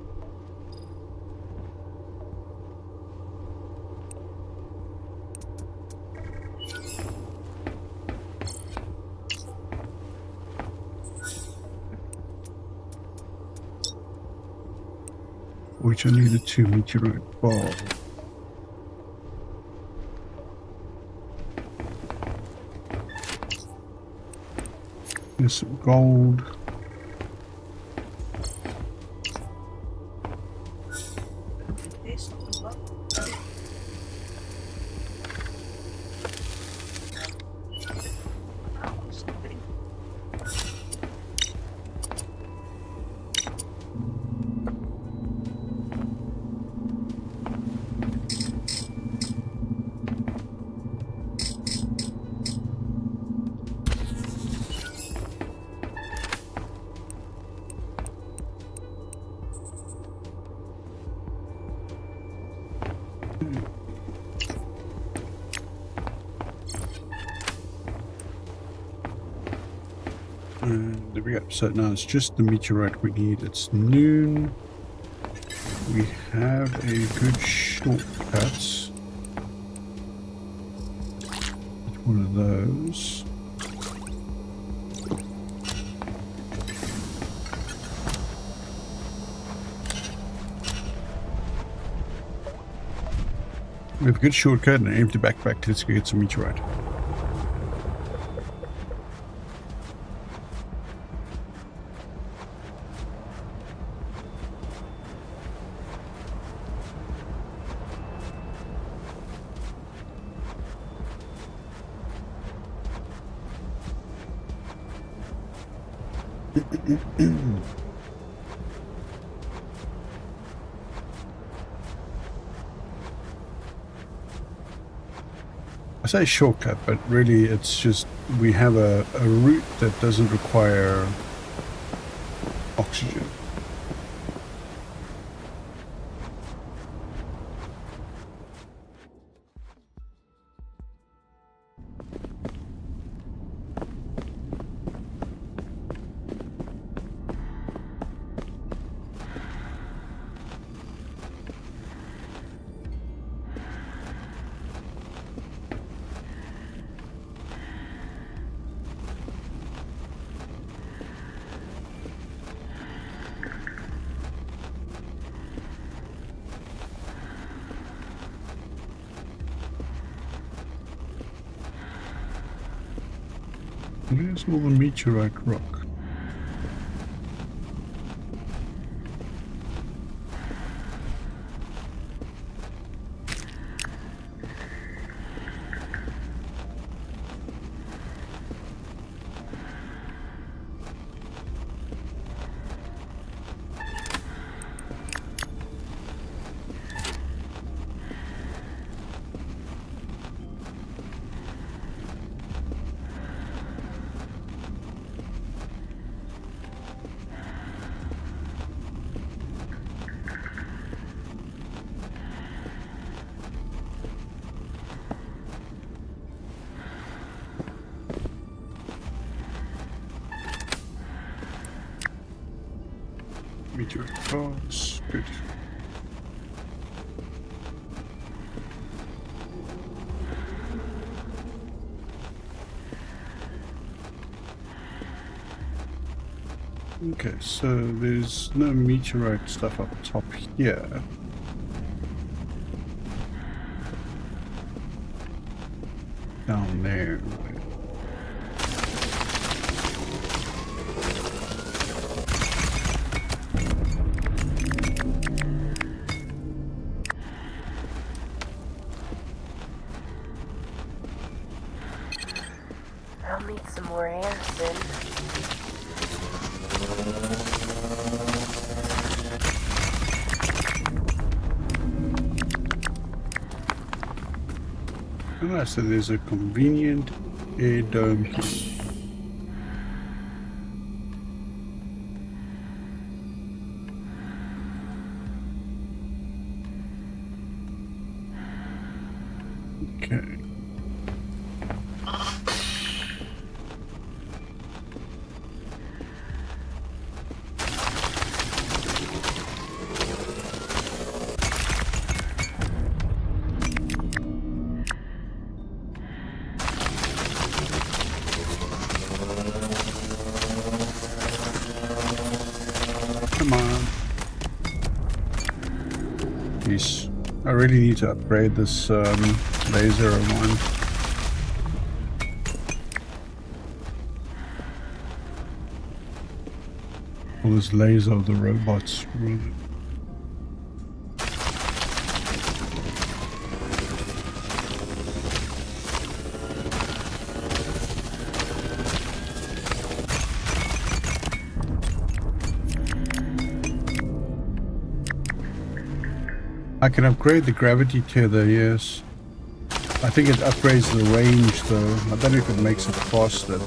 Which I need a 2 meteorite bar. There's some gold. And there we go. So now it's just the meteorite we need. It's noon. We have a good shortcut. It's one of those. We have a good shortcut and an empty backpack. Let's go get some meteorite. I say shortcut, but really it's just we have a route that doesn't require oxygen. Where's all the meteorite rock? Meteorite parts, good. Okay, so there's no meteorite stuff up top here. Down there. I'll need some more air soon. Ah, so there's a convenient air dome here. Okay. Come on. Jeez. I really need to upgrade this laser of mine. All this laser of the robots. I can upgrade the gravity tether, yes. I think it upgrades the range though. I don't know if it makes it faster.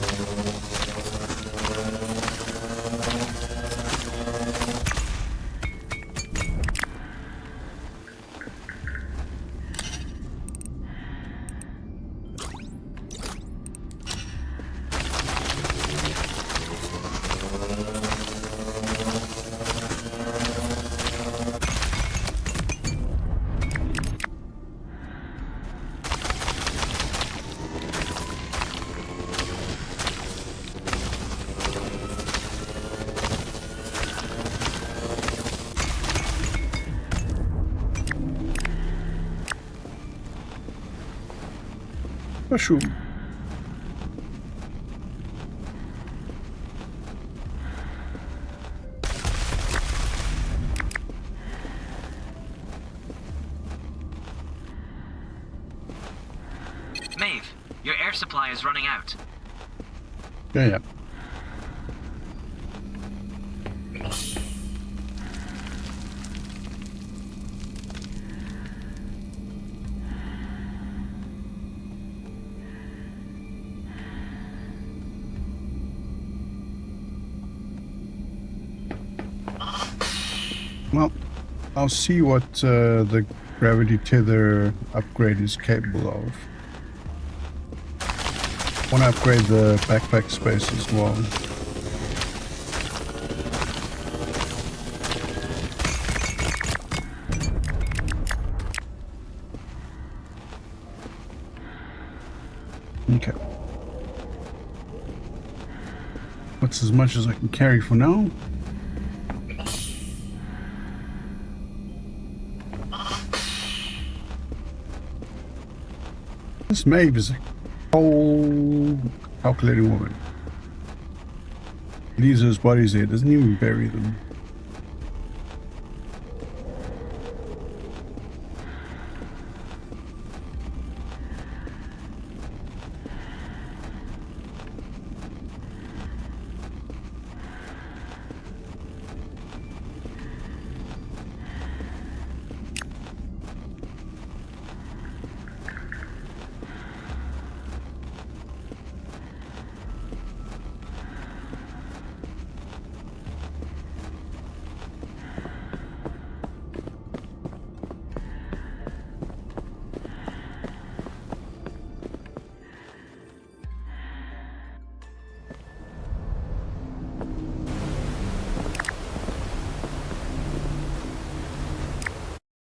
Mushroom. Maeve, your air supply is running out. Yeah. Well, I'll see what the gravity tether upgrade is capable of. I want to upgrade the backpack space as well. Okay. That's as much as I can carry for now. This Maeve is a whole calculating woman. Leaves those bodies there, doesn't even bury them.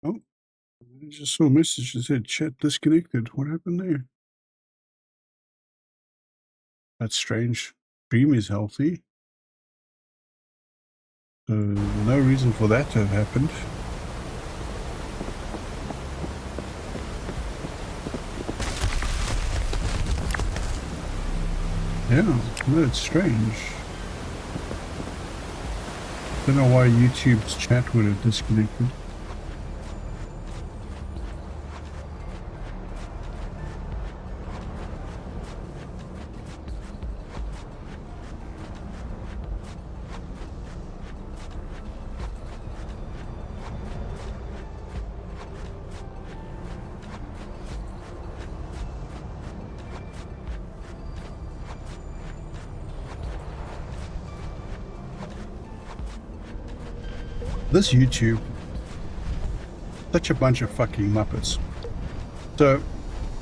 Oh, I just saw a message that said chat disconnected. What happened there? That's strange. Stream is healthy. No reason for that to have happened. Yeah, that's strange. Don't know why YouTube's chat would have disconnected. This YouTube, such a bunch of fucking muppets. So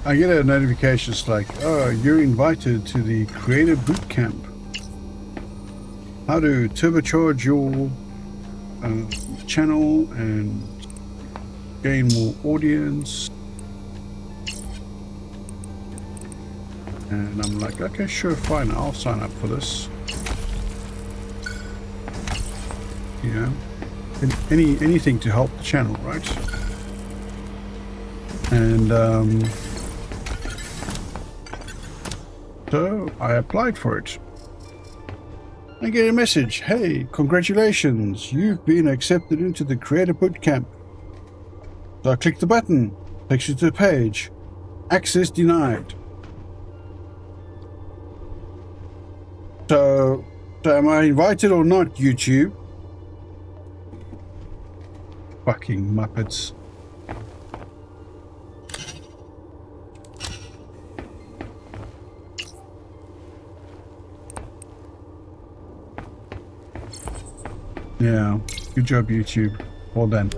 I get a notification, it's like, oh, you're invited to the creator boot camp. How to turbocharge your channel and gain more audience. And I'm like, okay, sure, fine, I'll sign up for this. You know, anything to help the channel, right? And so I applied for it. I get a message, hey, congratulations, you've been accepted into the Creator Bootcamp. So I click the button, takes you to the page, access denied. So am I invited or not, YouTube? Fucking muppets. Yeah, good job, YouTube. Well done.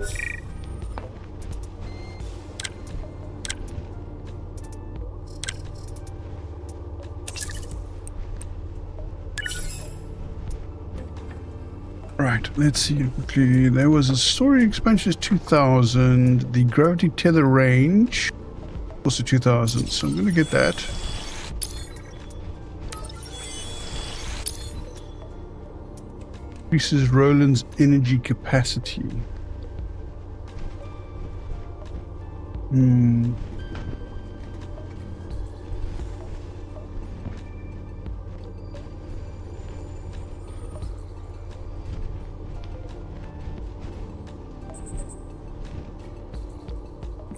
Right, let's see quickly. There was a story expansion 2000. The gravity tether range also 2000. So I'm going to get that. Increases Roland's energy capacity.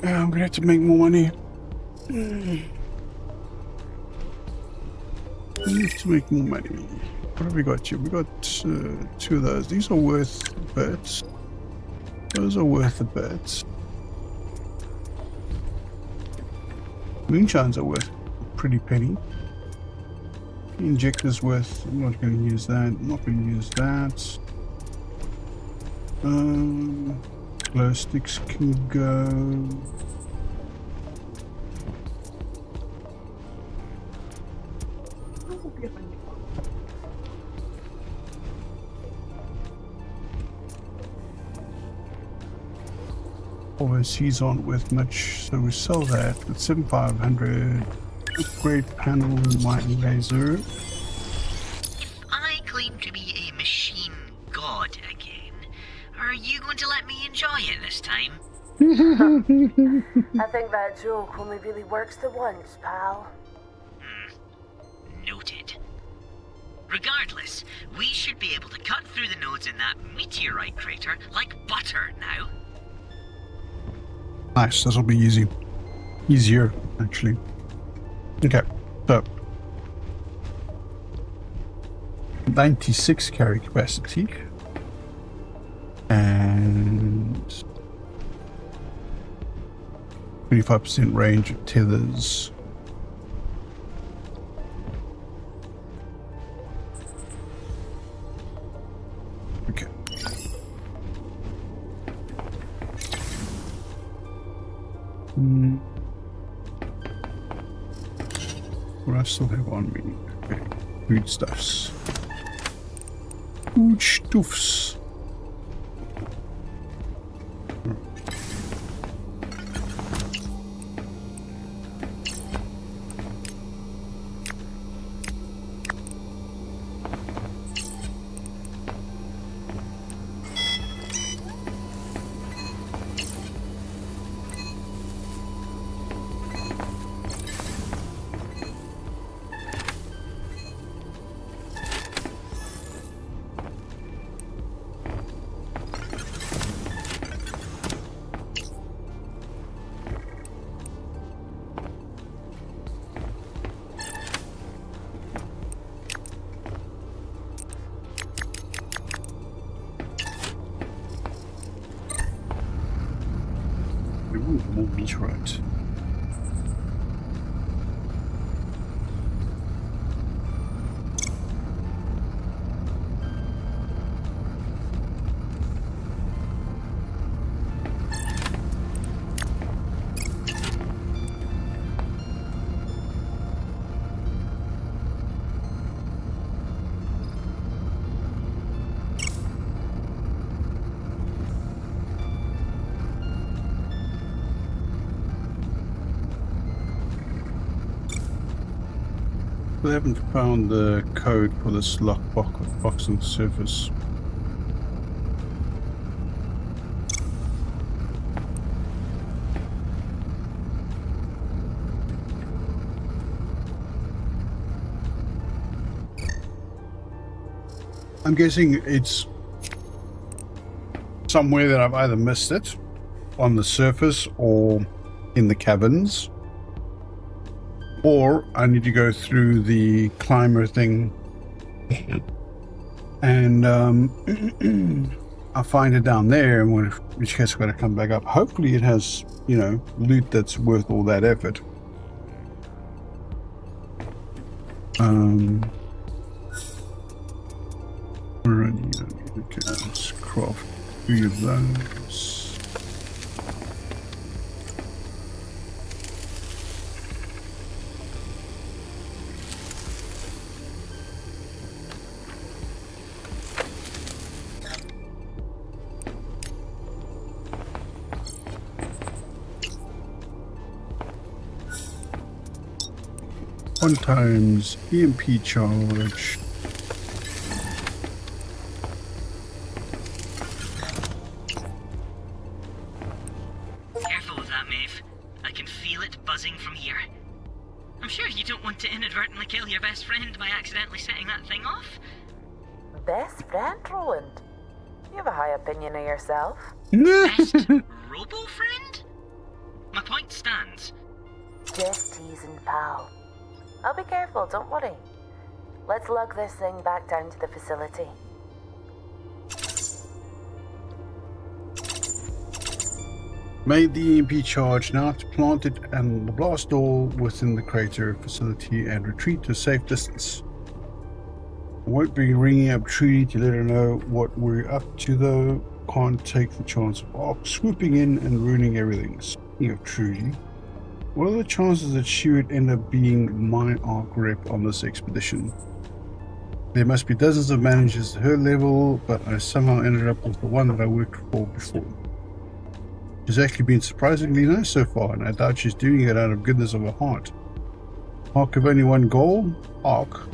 I'm gonna have to make more money. I need to make more money. What have we got here? We got 2 of those. These are worth a bit. Those are worth a bit. Moonshines are worth a pretty penny. Injector's worth. I'm not going to use that. I'm not going to use that. Glow sticks can go. Overseas aren't worth much, so we sell that with 7,500. Upgrade panel, white laser. If I claim to be a machine god again, are you going to let me enjoy it this time? I think that joke only really works the once, pal. Noted. Regardless, we should be able to cut through the nodes in that meteorite crater like butter now. Nice, this will be easy. Easier, actually. Okay, so 96 carry capacity and 25% range of tethers. Okay. What do I still have on me? Okay. Foodstuffs. Foodstuffs. Ooh, more meteorite. We haven't found the code for this lockbox on the surface. I'm guessing it's somewhere that I've either missed it on the surface or in the caverns. Or I need to go through the climber thing and I'll find it down there, in which case I've got to come back up. Hopefully it has, you know, loot that's worth all that effort. Alright, okay, let's craft 3 of those. One times EMP charge. Careful with that, Maeve. I can feel it buzzing from here. I'm sure you don't want to inadvertently kill your best friend by accidentally setting that thing off. Best friend, Roland? You have a high opinion of yourself. Best robo-friend? point stands. Just teasing, pal. I'll be careful, don't worry. Let's lug this thing back down to the facility. Made the EMP charge, now to plant it and the blast door within the crater facility and retreat to a safe distance. I won't be ringing up Trudy to let her know what we're up to though. Can't take the chance of Ark swooping in and ruining everything. Speaking of Trudy, what are the chances that she would end up being my Ark rep on this expedition? There must be dozens of managers at her level, but I somehow ended up with the one that I worked for before. She's actually been surprisingly nice so far, and I doubt she's doing it out of goodness of her heart. Ark have only one goal. Ark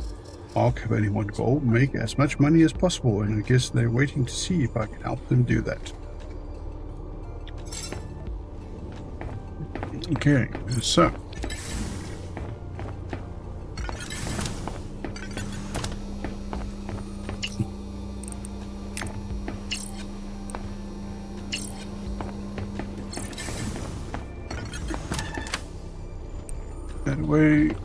have only one goal: make as much money as possible, and I guess they're waiting to see if I can help them do that. Okay, so that way.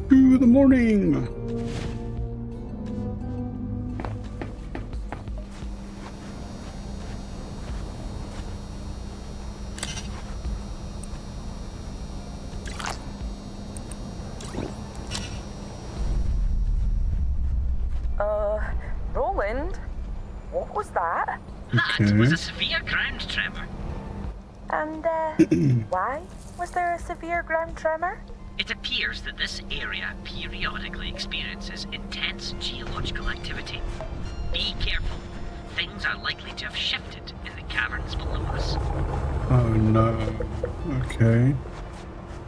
To the morning. Roland? What was that? That was a severe ground tremor. And, why was there a severe ground tremor? It appears that this area periodically experiences intense geological activity. Be careful. Things are likely to have shifted in the caverns below us. Oh no. Okay.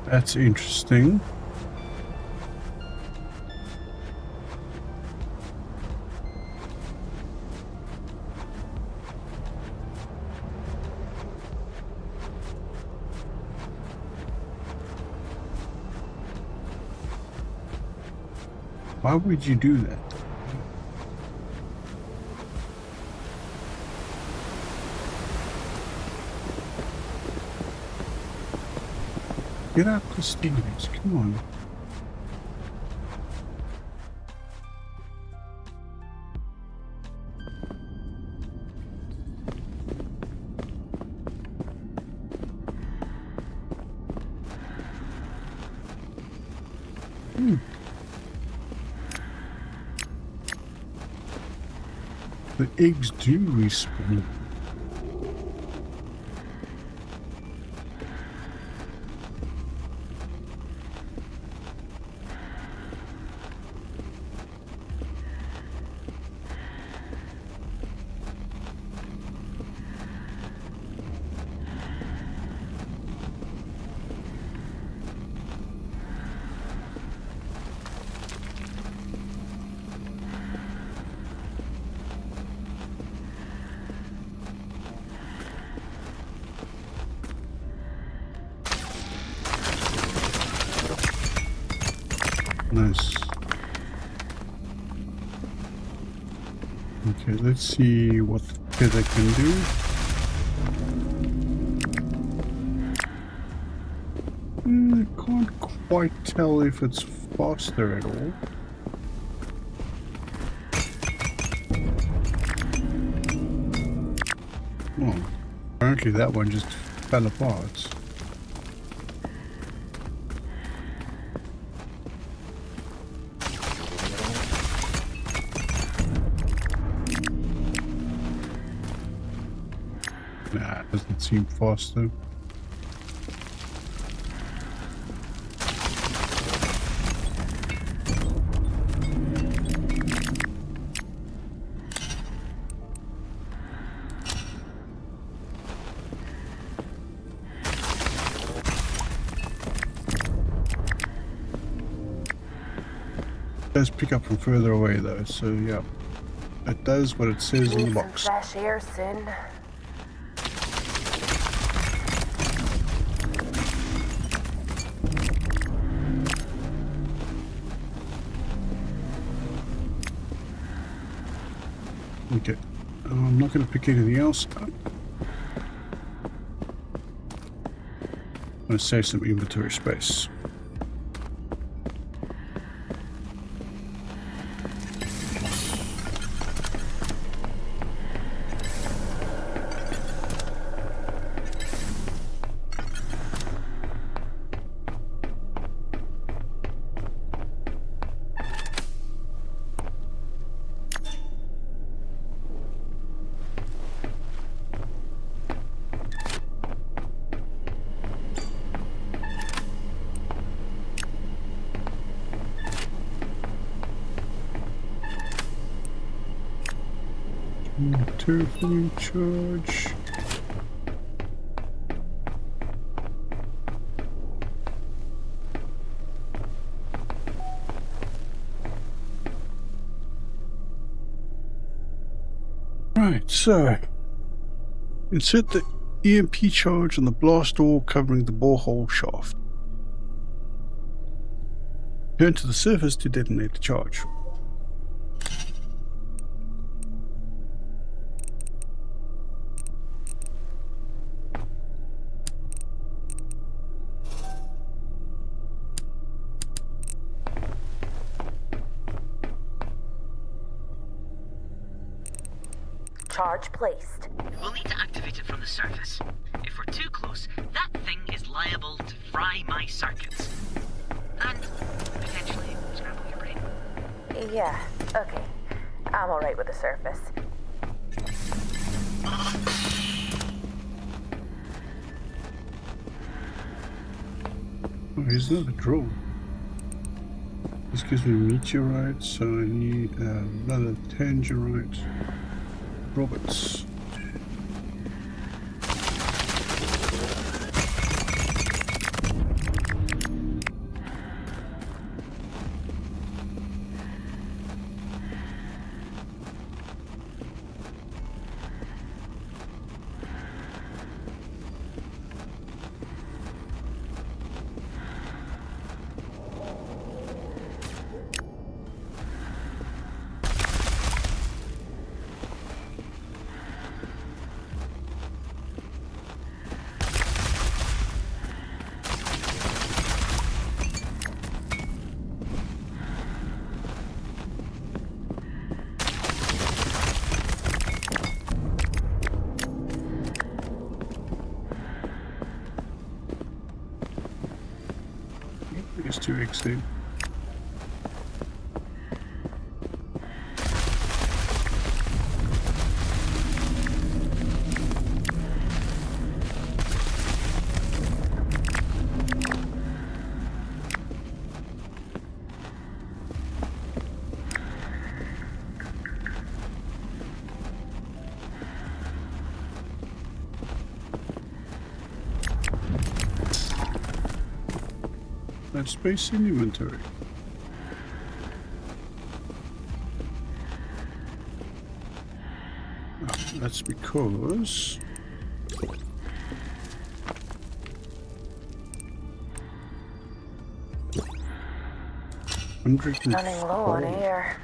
That's interesting. Why would you do that? Get out the stairs, come on. The eggs do respawn. Nice. Okay, let's see what the feather can do. I can't quite tell if it's faster at all. Oh, apparently that one just fell apart. Nah, it doesn't seem faster. It does pick up from further away though, so yeah. It does what it says in the box. Some fresh air soon. Okay. I'm not going to pick anything else up. I'm going to save some inventory space. Terrifying charge. Right, so insert the EMP charge on the blast door covering the borehole shaft. Turn to the surface to detonate the charge. Charge placed. We'll need to activate it from the surface. If we're too close, that thing is liable to fry my circuits. And potentially scramble your brain. Yeah, okay. I'm alright with the surface. Oh, here's another drone. This gives me meteorite, so I need another tangerite. Roberts. There's 2 eggs there. Add space in inventory. Oh, that's because Running low on air.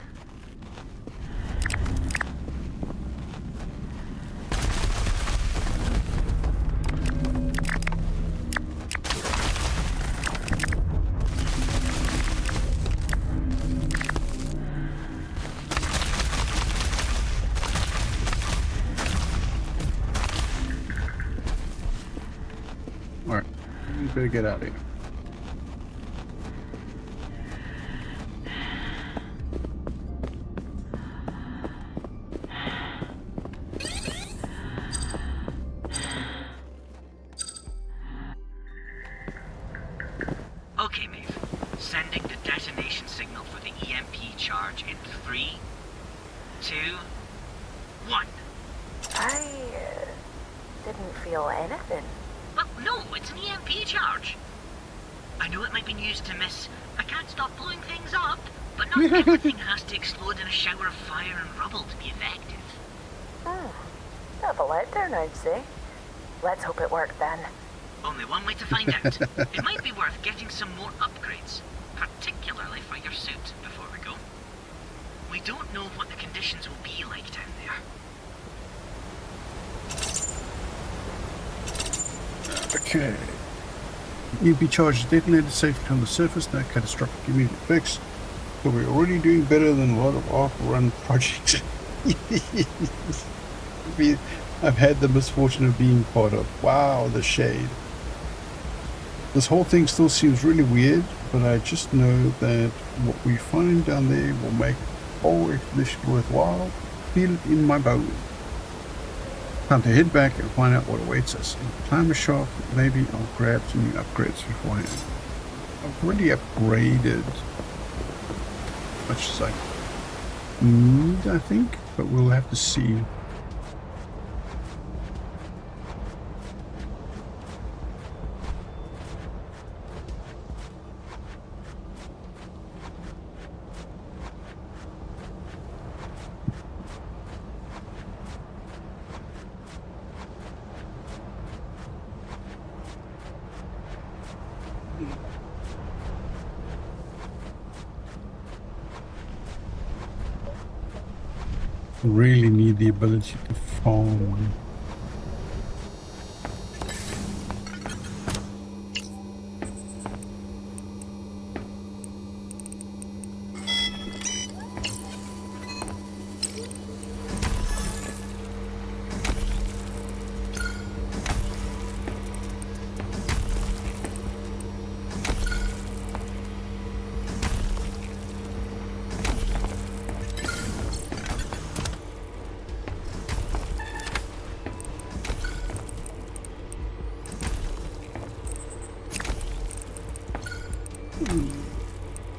Alright, we better get out of here. Okay, Maeve. Sending the detonation signal for the EMP charge in 3, 2, 1. I didn't feel anything. Well, no, it's an EMP charge. I know it might be news to miss. I can't stop blowing things up, but not everything has to explode in a shower of fire and rubble to be effective. Bit of a letdown, I'd say. Let's hope it worked then. Only one way to find out. It might be worth getting some more upgrades, particularly for your suit, before we go. We don't know what the conditions will be like down there. Okay. EMP charge detonated safely on the surface, no catastrophic immediate fix. So we're already doing better than a lot of off-run projects. I've had the misfortune of being part of. Wow, the shade. This whole thing still seems really weird, but I just know that what we find down there will make the whole expedition worthwhile. Feel it in my bones. Time to head back and find out what awaits us. Climb a shaft, maybe I'll grab some new upgrades beforehand. I've already upgraded much as I need, I think, but we'll have to see. Really need the ability to farm.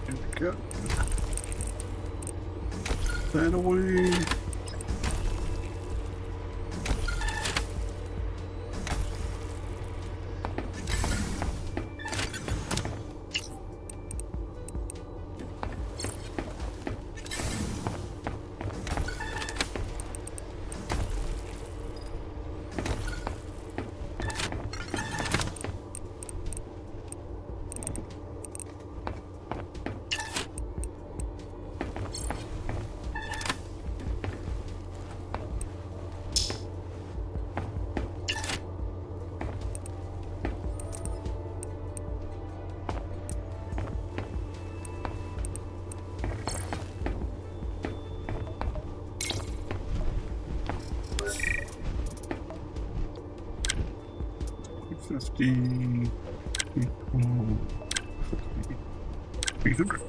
There we go. That away. $50 equal 300.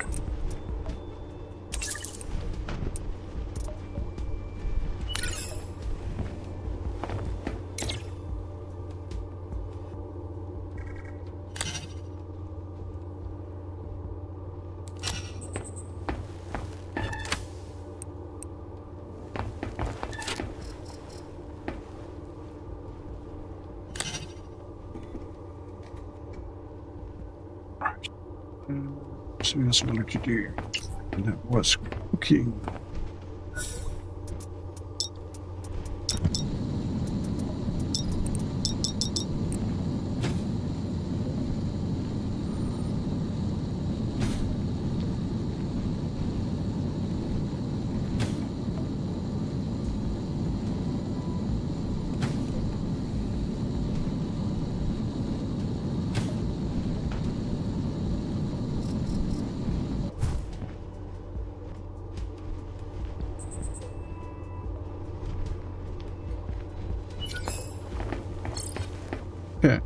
Something else I wanted to do, and that was cooking. Okay,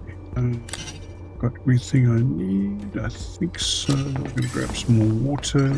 got everything I need, I think so. I'm gonna grab some more water.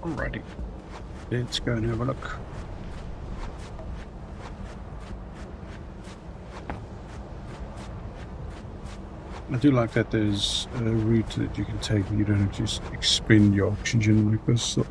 Alrighty. Let's go and have a look. I do like that there's a route that you can take and you don't have to just expend your oxygen like this. So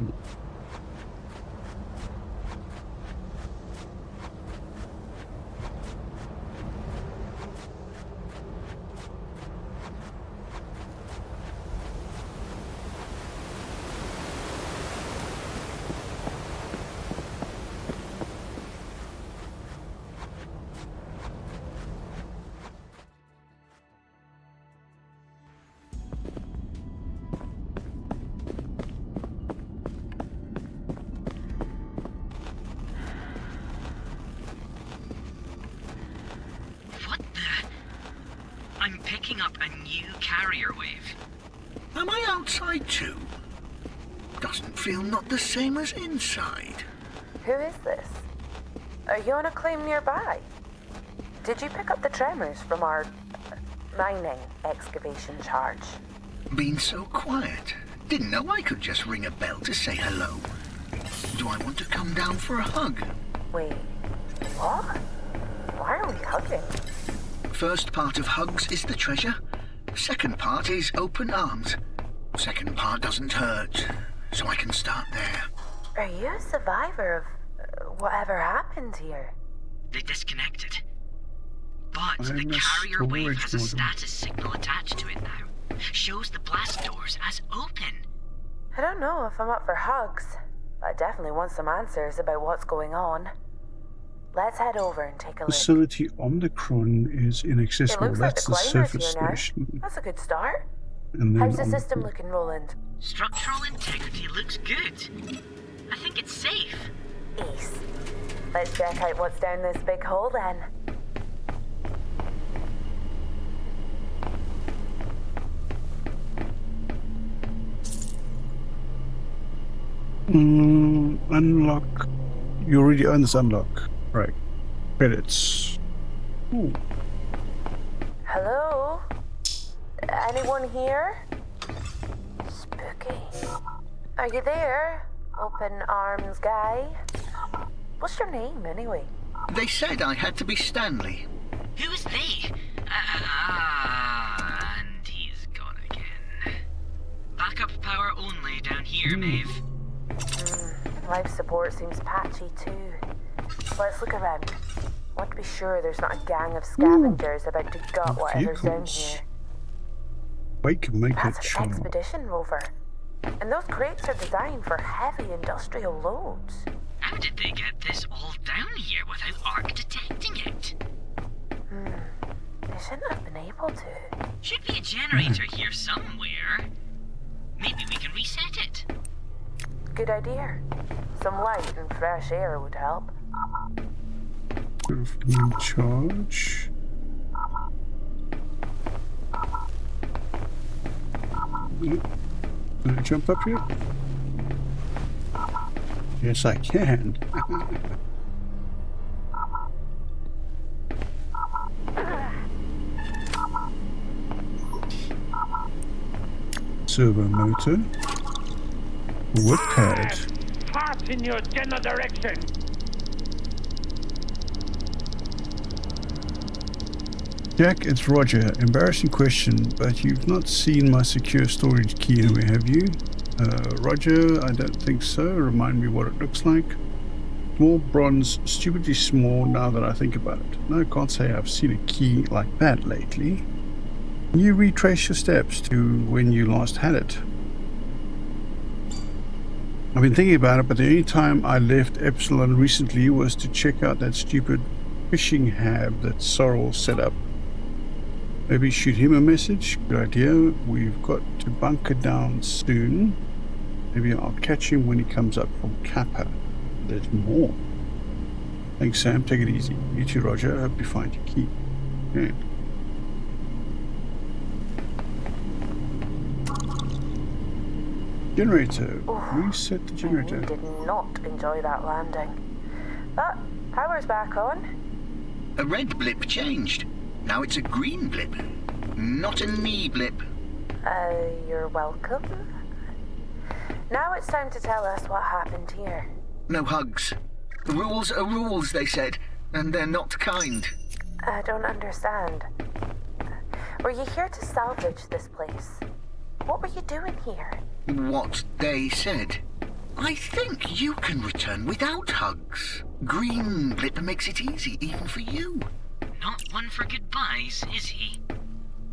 What the? I'm picking up a new carrier wave. Am I outside too? Doesn't feel not the same as inside. Who is this? Are you on a claim nearby? Did you pick up the tremors from our mining excavation charge? Been so quiet. Didn't know I could just ring a bell to say hello. Do I want to come down for a hug? Wait, what? Why are we hugging? First part of hugs is the treasure. Second part is open arms. Second part doesn't hurt, so I can start there. Are you a survivor of whatever happened here? They disconnected. But I'm the a carrier wave storage has a model. status signal attached to it now. Shows the blast doors as open. I don't know if I'm up for hugs, but I definitely want some answers about what's going on. Let's head over and take a look. Facility Omicron is It inaccessible. looks like That's the the climbers surface here now. station. That's a good start. And then How's the on system looking, Roland? Structural integrity looks good. I think it's safe. Ace. Let's check out what's down this big hole then. Unlock. You already own this unlock. Right. Credits. Ooh. Hello? Anyone here? Spooky. Are you there? Open arms guy? What's your name anyway? They said I had to be Stanley. Who is they? And he's gone again. Backup power only down here, Maeve. Life support seems patchy too. Let's look around. Want to be sure there's not a gang of scavengers about to gut whatever's down Vehicles. here. Wake and make it That's an sure. expedition rover. And those crates are designed for heavy industrial loads. How did they get this all down here without Ark detecting it? They shouldn't have been able to. Should be a generator here somewhere. Maybe we can reset it. Good idea. Some light and fresh air would help. In charge. Can I jump up here? Yes, I can. Servo motor. Wood pad. Fart in your general direction. Jack, it's Roger. Embarrassing question, but you've not seen my secure storage key anywhere, have you? Roger, I don't think so. Remind me what it looks like. Small bronze, stupidly small now that I think about it. No, I can't say I've seen a key like that lately. Can you retrace your steps to when you last had it? I've been thinking about it, but the only time I left Epsilon recently was to check out that stupid fishing hab that Sorrel set up. Maybe shoot him a message. Good idea. We've got to bunker down soon. Maybe I'll catch him when he comes up from Kappa. There's more. Thanks, Sam. Take it easy. You too, Roger. I hope you find your key. Yeah. Generator. Reset the generator. I did not enjoy that landing. But power's back on. A red blip changed. Now it's a green blip. Not a knee blip. You're welcome. Now it's time to tell us what happened here. No hugs. Rules are rules, they said, and they're not kind. I don't understand. Were you here to salvage this place? What were you doing here? What they said. I think you can return without hugs. Green Blip makes it easy, even for you. Not one for goodbyes, is he?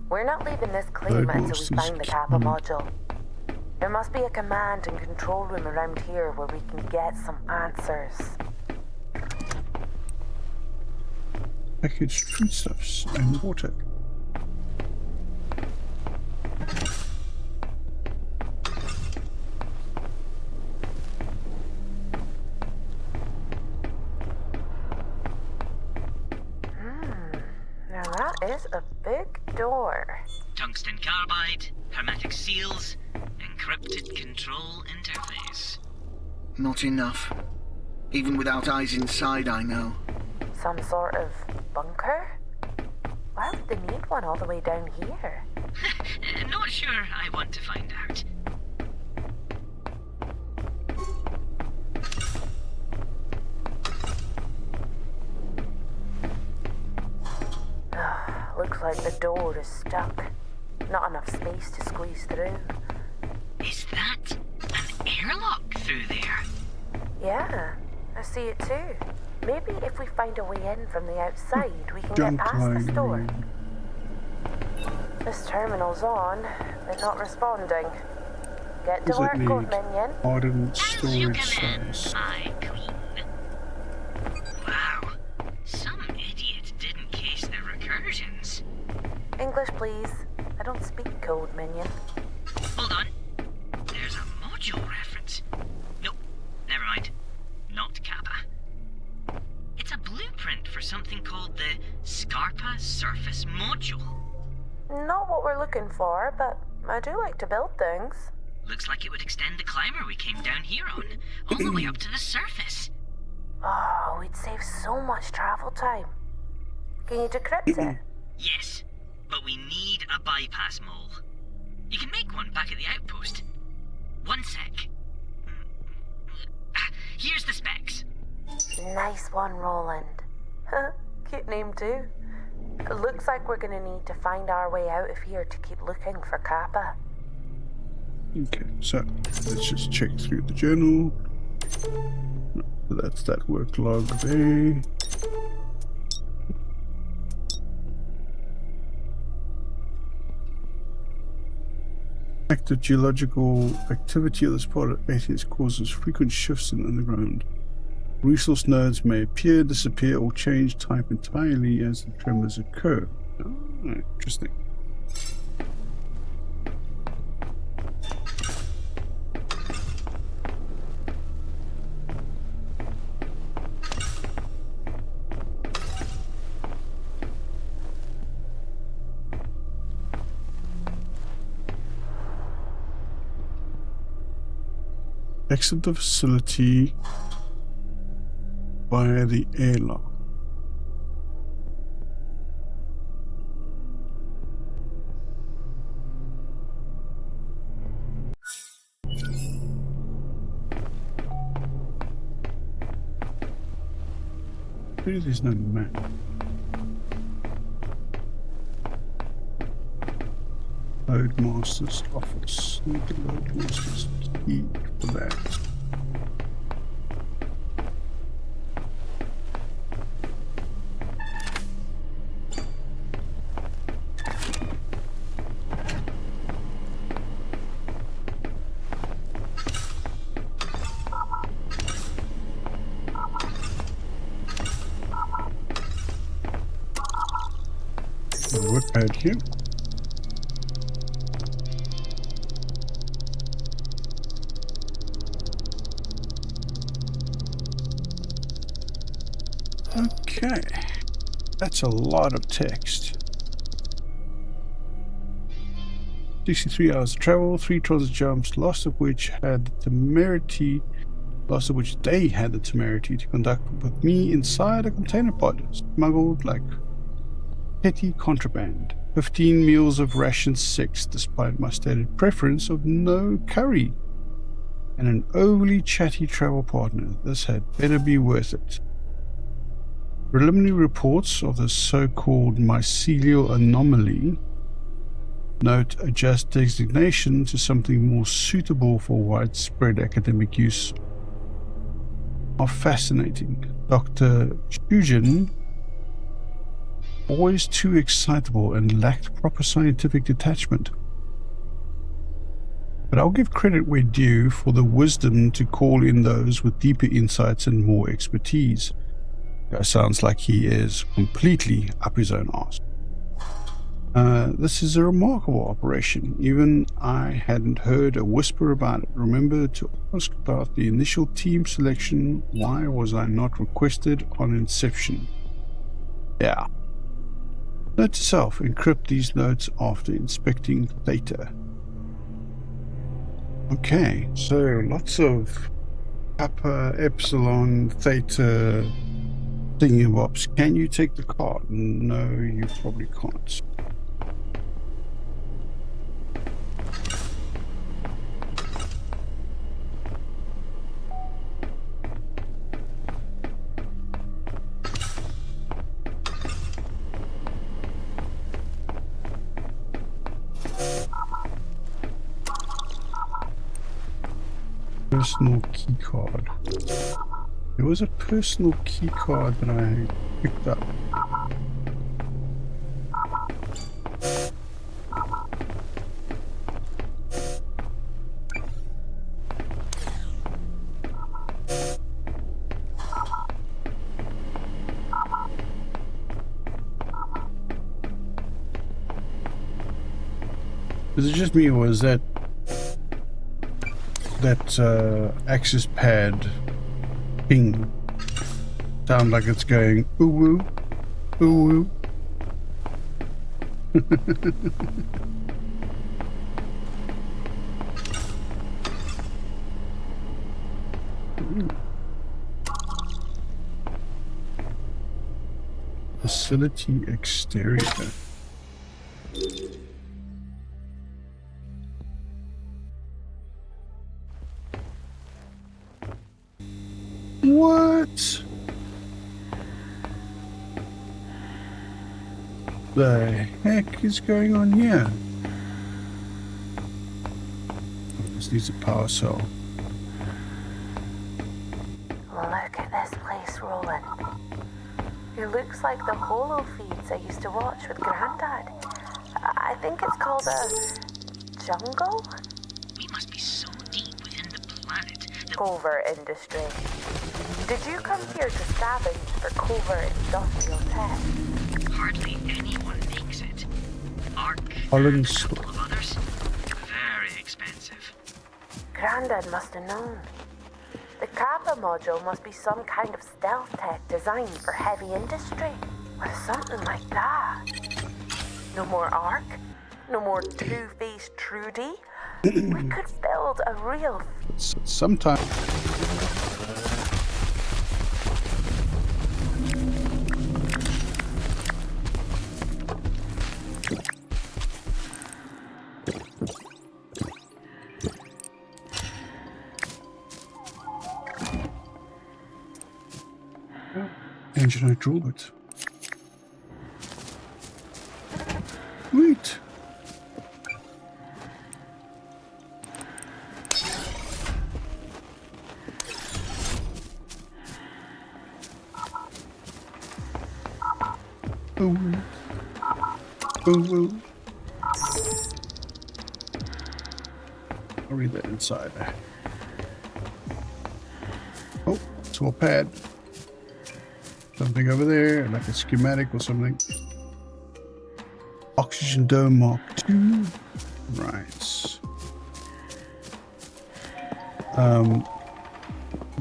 We're not leaving this claim until we find the Kappa module. There must be a command and control room around here where we can get some answers. Packaged foodstuffs and water. Now that is a big door. Tungsten carbide, hermetic seals, encrypted control interface. Not enough. Even without eyes inside, I know. Some sort of bunker? Why would they need one all the way down here? Not sure I want to find out. Looks like the door is stuck. Not enough space to squeeze through. Is that an airlock through there? Yeah, I see it too. Maybe if we find a way in from the outside, we can get Jump past line. this door. This terminal's on, but not responding. Get to Does it work, Code need Minion. modern As you storage command, size? my queen. Wow, some idiot didn't case the recursions. English, please. I don't speak Code Minion. Hold on. There's a module reference. Nope, never mind. Not Kappa. It's a blueprint for something called the Scarpa Surface Module. Not what we're looking for, but I do like to build things. Looks like it would extend the climber we came down here on, all the way up to the surface. Oh, we'd save so much travel time. Can you decrypt it? Yes, but we need a bypass mole. You can make one back at the outpost. One sec. Here's the specs. Nice one, Roland. Cute name too. It looks like we're gonna need to find our way out of here to keep looking for Kappa. Okay, so let's just check through the journal. That's that work log there. Active geological activity of this part of Aethus causes frequent shifts in the underground. Resource nodes may appear, disappear, or change type entirely as the tremors occur. Oh, interesting. Exit the facility via the airlock. Maybe there's no map. Loadmaster's office. Need the Loadmaster's key for that. Work pad here. Okay, that's a lot of text. 63 hours of travel, 3 transit jumps, last of which they had the temerity to conduct with me inside a container pod, smuggled like petty contraband. 15 meals of ration 6, despite my stated preference of no curry. and an overly chatty travel partner. This had better be worth it. Preliminary reports of the so-called mycelial anomaly note adjust designation to something more suitable for widespread academic use are fascinating. Dr. Shujin, always too excitable and lacked proper scientific detachment. But I'll give credit where due for the wisdom to call in those with deeper insights and more expertise. It sounds like he is completely up his own arse. This is a remarkable operation. Even I hadn't heard a whisper about it. Remember to ask about the initial team selection. Why was I not requested on inception? Yeah. Note to self, encrypt these notes after inspecting data. Okay, so lots of Kappa, Epsilon, Theta thingy-bobs. Can you take the card? No, you probably can't. Personal key card. There was a personal key card that I picked up. Was it just me, or was that access pad ping sound like it's going ooh woo, ooh woo? Facility exterior. What the heck is going on here? This needs a power cell. Look at this place, Roland. It looks like the holo feeds I used to watch with Grandad. I think it's called a jungle? We must be so deep within the planet that Covert industry. Did you come here to scavenge for covert industrial tech? hardly anyone makes it. Arc Holland and a couple of others. Very expensive. Grandad must have known. The Kappa module must be some kind of stealth tech designed for heavy industry. Or something like that. No more Arc? No more two-faced Trudy? We could build a real... Sometimes. Engine I draw it. Sweet. Oh. Oh. I'll read that inside. Oh, it's all pad. Something over there, like a schematic or something. Oxygen Dome Mark II. Right.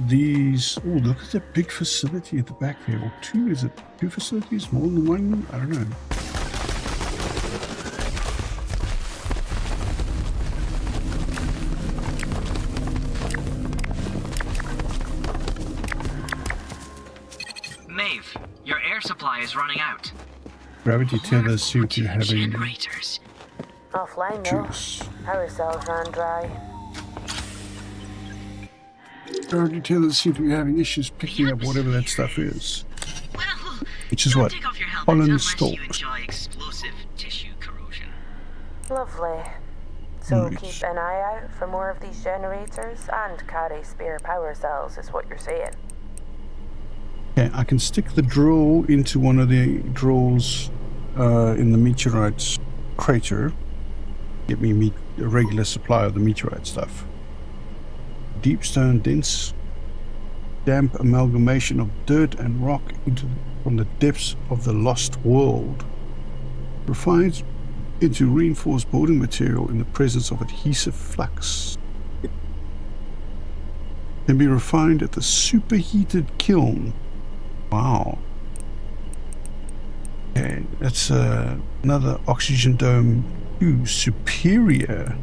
These. Oh, look at the big facility at the back there. Or two. Is it two facilities? More than one? I don't know. Maeve, your air supply is running out. Gravity tethers seem to have a Generators. Offline though. juice. Power cells ran dry. Priority tellers seem to be having issues picking up whatever that stuff is. Well, Which is don't what? take off your helmet Pollen unless stalk. you enjoy explosive tissue corrosion. Lovely. So Nice. keep an eye out for more of these generators and carry spare power cells, is what you're saying. Okay, I can stick the drill into one of the drills in the meteorite crater. Get me a regular supply of the meteorite stuff. Deep stone, dense, damp amalgamation of dirt and rock from the depths of the lost world. Refined into reinforced building material in the presence of adhesive flux. Can be refined at the superheated kiln. Wow. Okay, that's another oxygen dome 2 superior.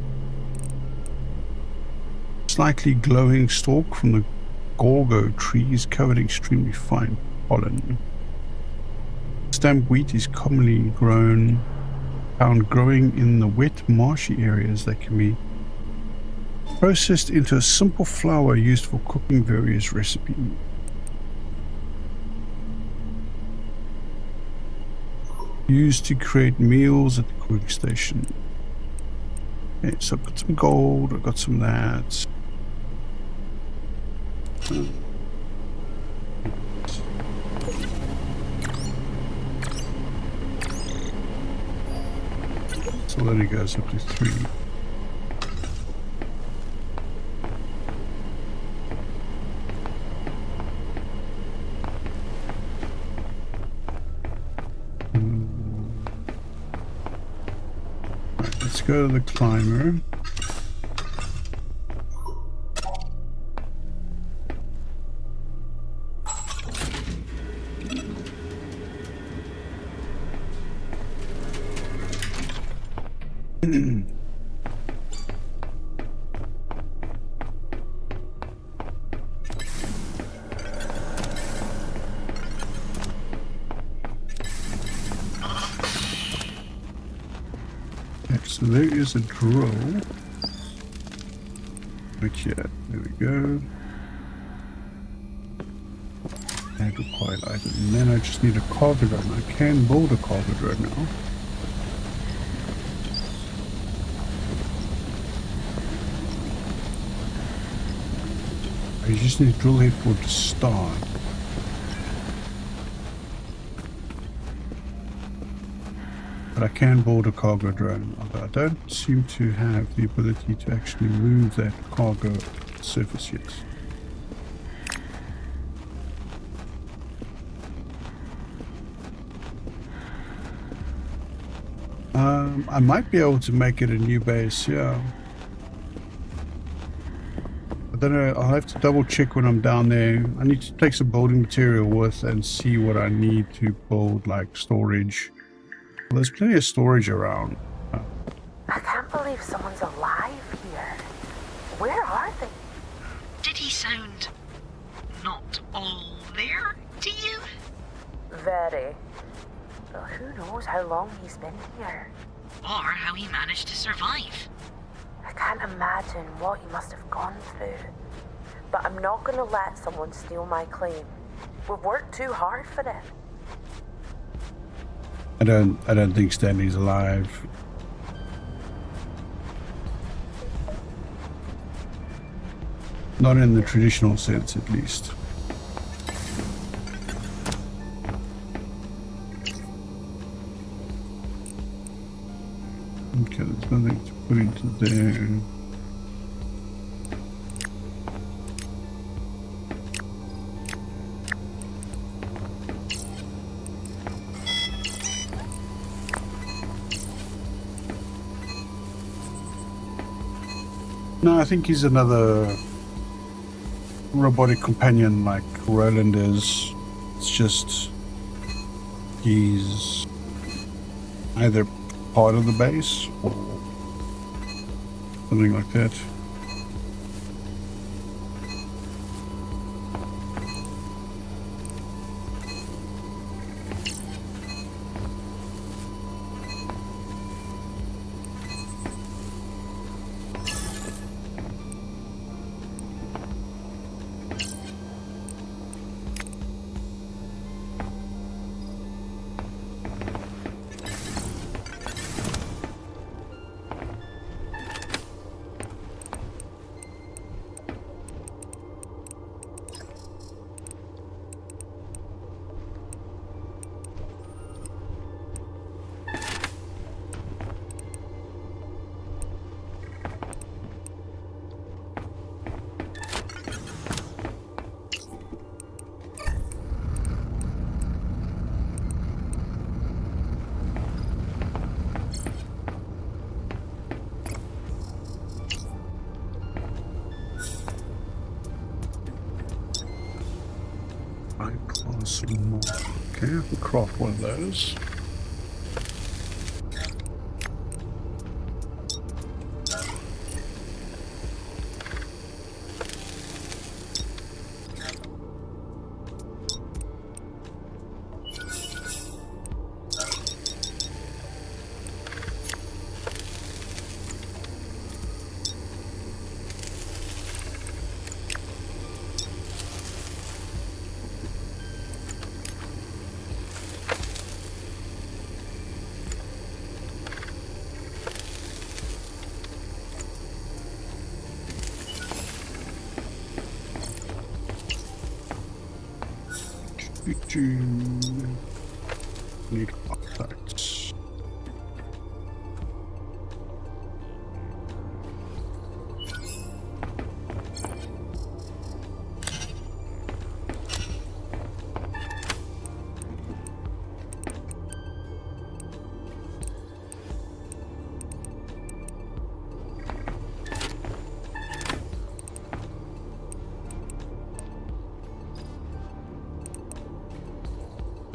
Slightly glowing stalk from the Gorgo trees covered in extremely fine pollen. Stamp wheat is commonly found growing in the wet marshy areas that can be processed into a simple flour used for cooking various recipes. Used to create meals at the cooking station. Okay, so I put some gold, I got some of that. So then it goes up to 3. Right, let's go to the climber. So there is a drill. Right here. There we go. Add required item. And then I just need a cargo drone. I can build a cargo drone now. I just need a drill head for it to start. But I can build a cargo drone, although I don't seem to have the ability to actually move that cargo surface yet. I might be able to make it a new base, yeah. I don't know, I'll have to double check when I'm down there. I need to take some building material with and see what I need to build, like storage. Well, there's plenty of storage around. I can't believe someone's alive here. Where are they? Did he sound not all there to you? Very. Well, who knows how long he's been here. Or how he managed to survive? I can't imagine what he must have gone through. But I'm not going to let someone steal my claim. We've worked too hard for it. I don't think Stanley's alive. Not in the traditional sense, at least. Okay, there's nothing to put into there. No, I think he's another robotic companion like Roland is. It's just he's either part of the base or something like that. some more. Okay, I can craft one of those. Need contacts.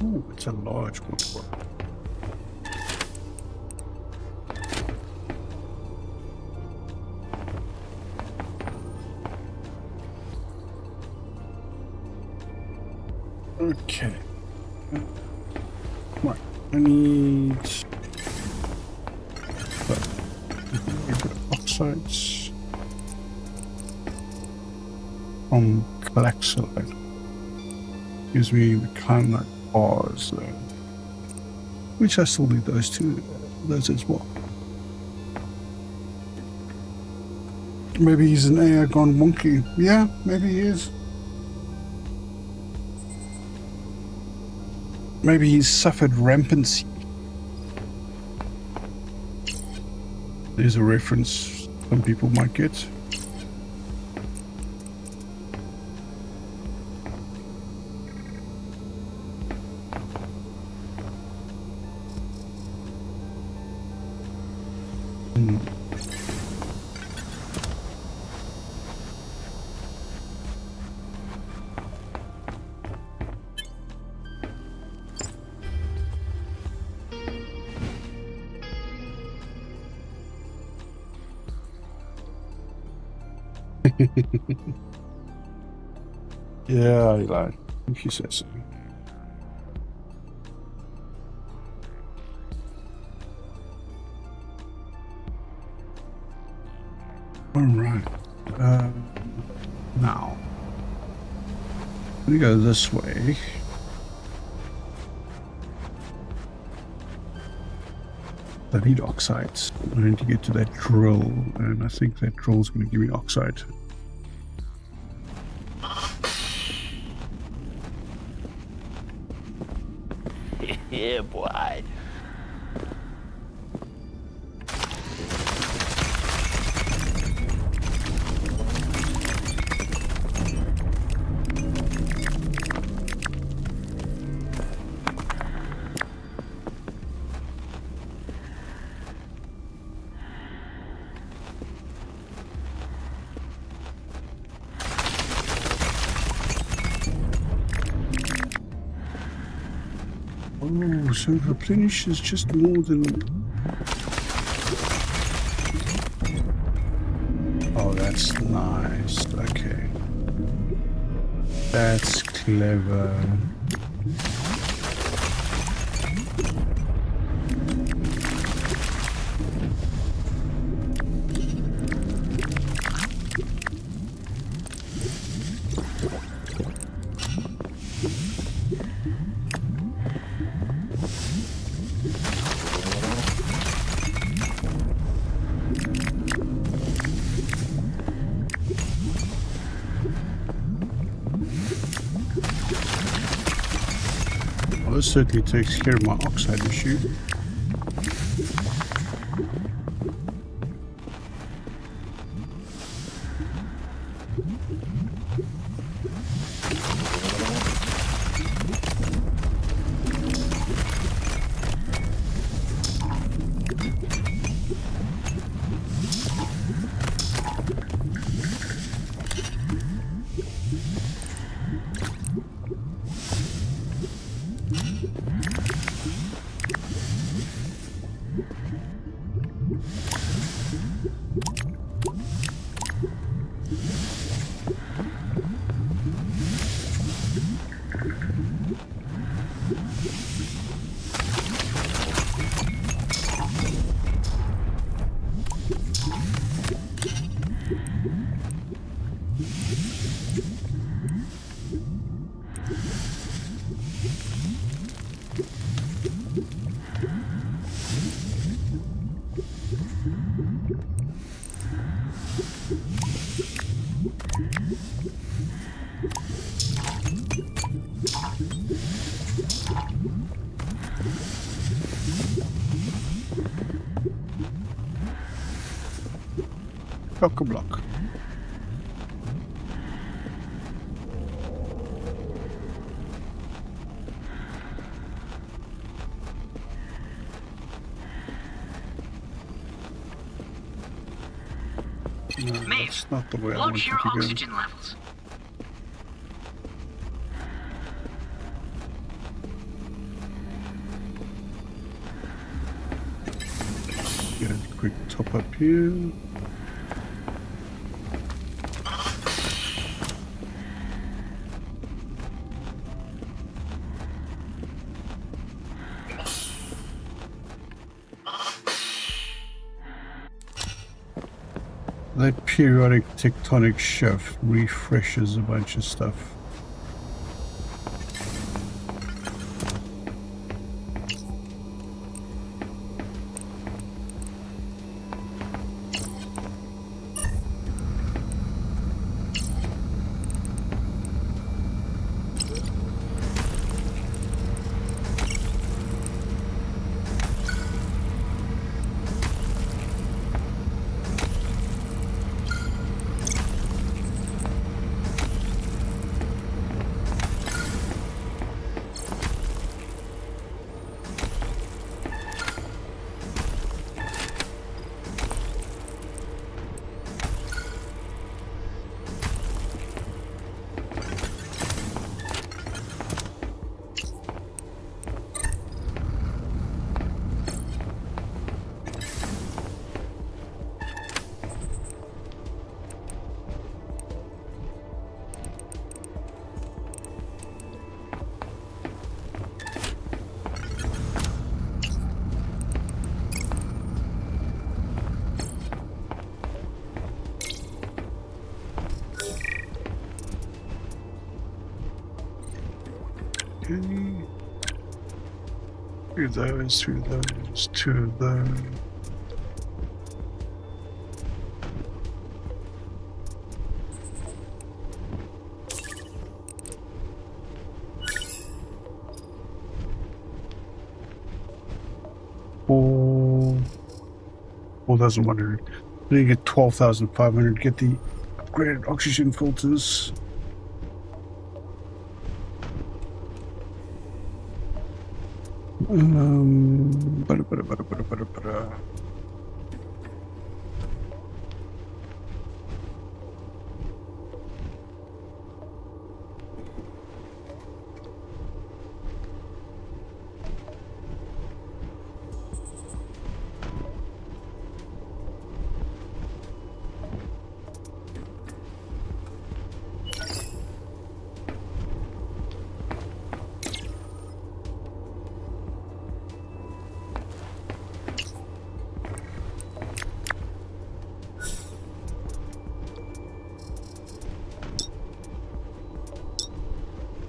Ooh, it's a large one. Okay. Right. I need oxides from Galaxolite. Gives me the kind of bars though. Which I still need those as well. Maybe he's an AI gone wonky. Yeah, maybe he is. Maybe he's suffered rampancy. There's a reference some people might get. Yeah, Eli, if you say so. All right. Now, let me go this way. I need oxides. I need to get to that drill, and I think that drill's going to give me oxide. Yeah, boy. Oh, so replenish is just more than... Oh, that's nice. Okay. That's clever. Well, this certainly takes care of my oxide issue. chock-a-block. No, that's not the way I Watch wanted your to go. oxygen levels. Get a quick top up here. That periodic tectonic shift refreshes a bunch of stuff. Through those, to those. Four thousand 100. Then you get 12,500. Get the upgraded oxygen filters.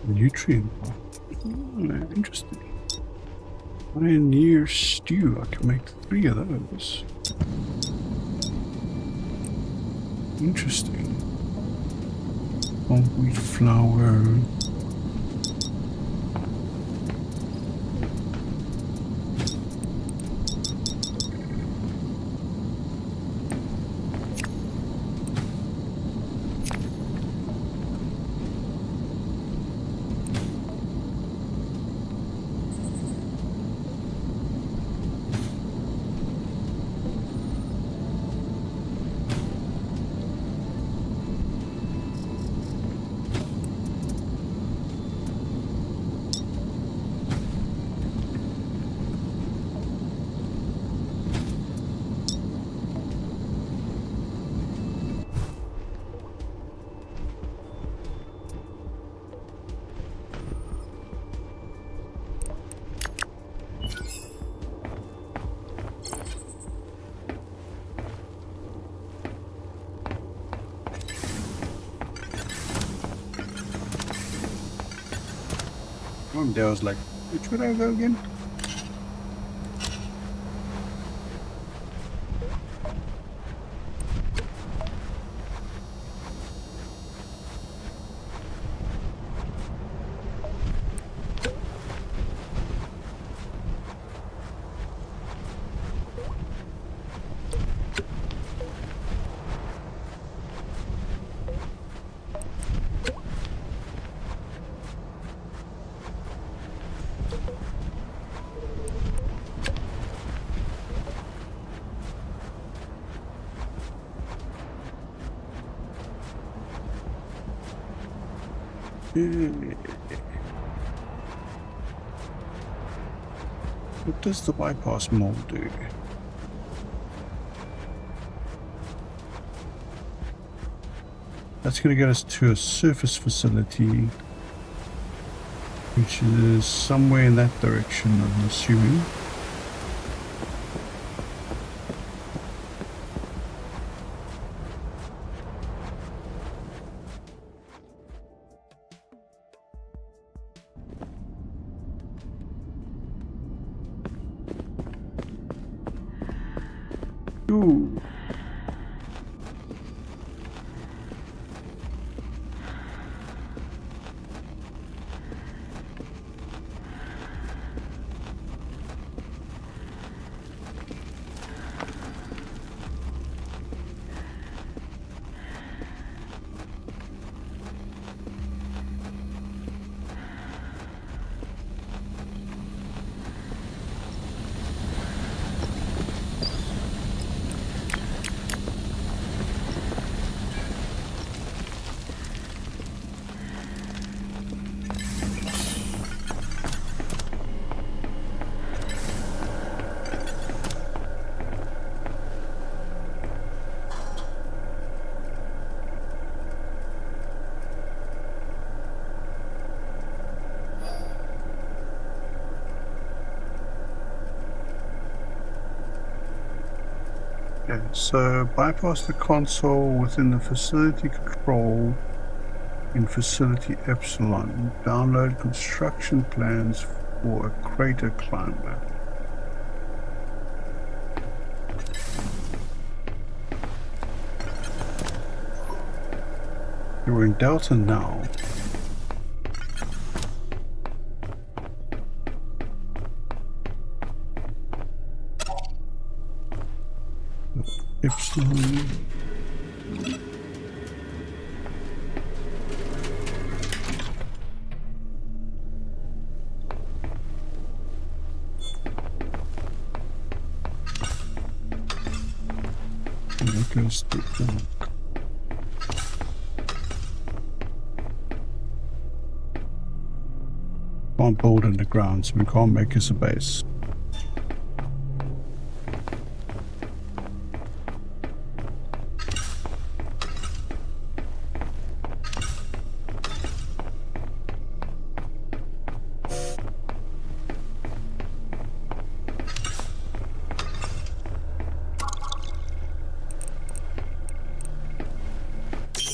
Nutrient. Interesting. Pioneer stew. I can make 3 of those. Interesting. Wheat flour. One day I was like, which would I go again? Okay. What does the bypass mold do? That's going to get us to a surface facility, which is somewhere in that direction, I'm assuming. Ooh. Okay, so bypass the console within the facility control in facility Epsilon. Download construction plans for a crater climber. You're in Delta now. Epsilon. There goes the dark. Can't build underground, so we can't make us a base.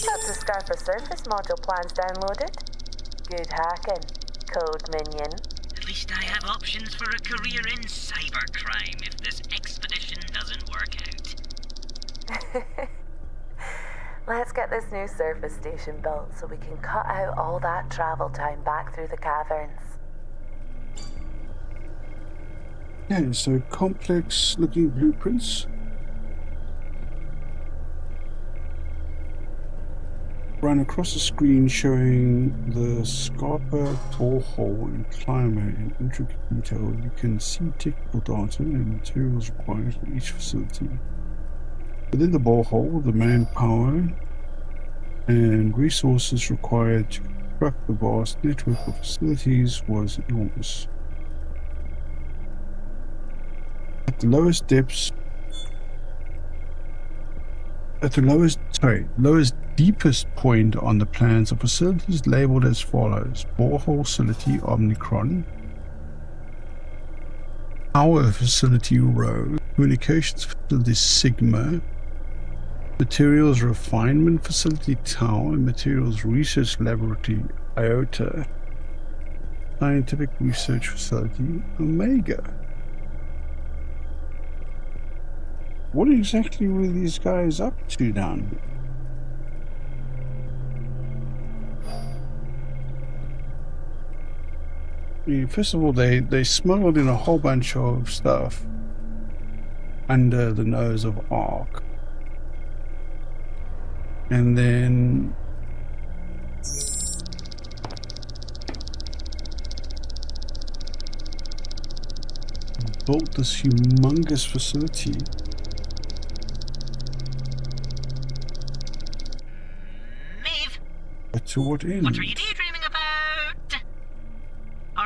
Got the Scarpa surface module plans downloaded. Good hacking, code minion. At least I have options for a career in cybercrime if this expedition doesn't work out. Let's get this new surface station built so we can cut out all that travel time back through the caverns. Yeah, so complex looking blueprints. Run across the screen showing the Scarpa borehole and climber in intricate detail. You can see technical data and materials required for each facility. Within the borehole, the manpower and resources required to construct the vast network of facilities was enormous. At the lowest depths, lowest deepest point on the plans are facilities labeled as follows: borehole facility Omnicron, power facility Rho, communications facility Sigma, materials refinement facility Tau, and materials research laboratory Iota, scientific research facility Omega. What exactly were these guys up to down here? I mean, first of all, they smuggled in a whole bunch of stuff under the nose of Ark. And then built this humongous facility. Maeve, But to what end? what are you daydreaming about?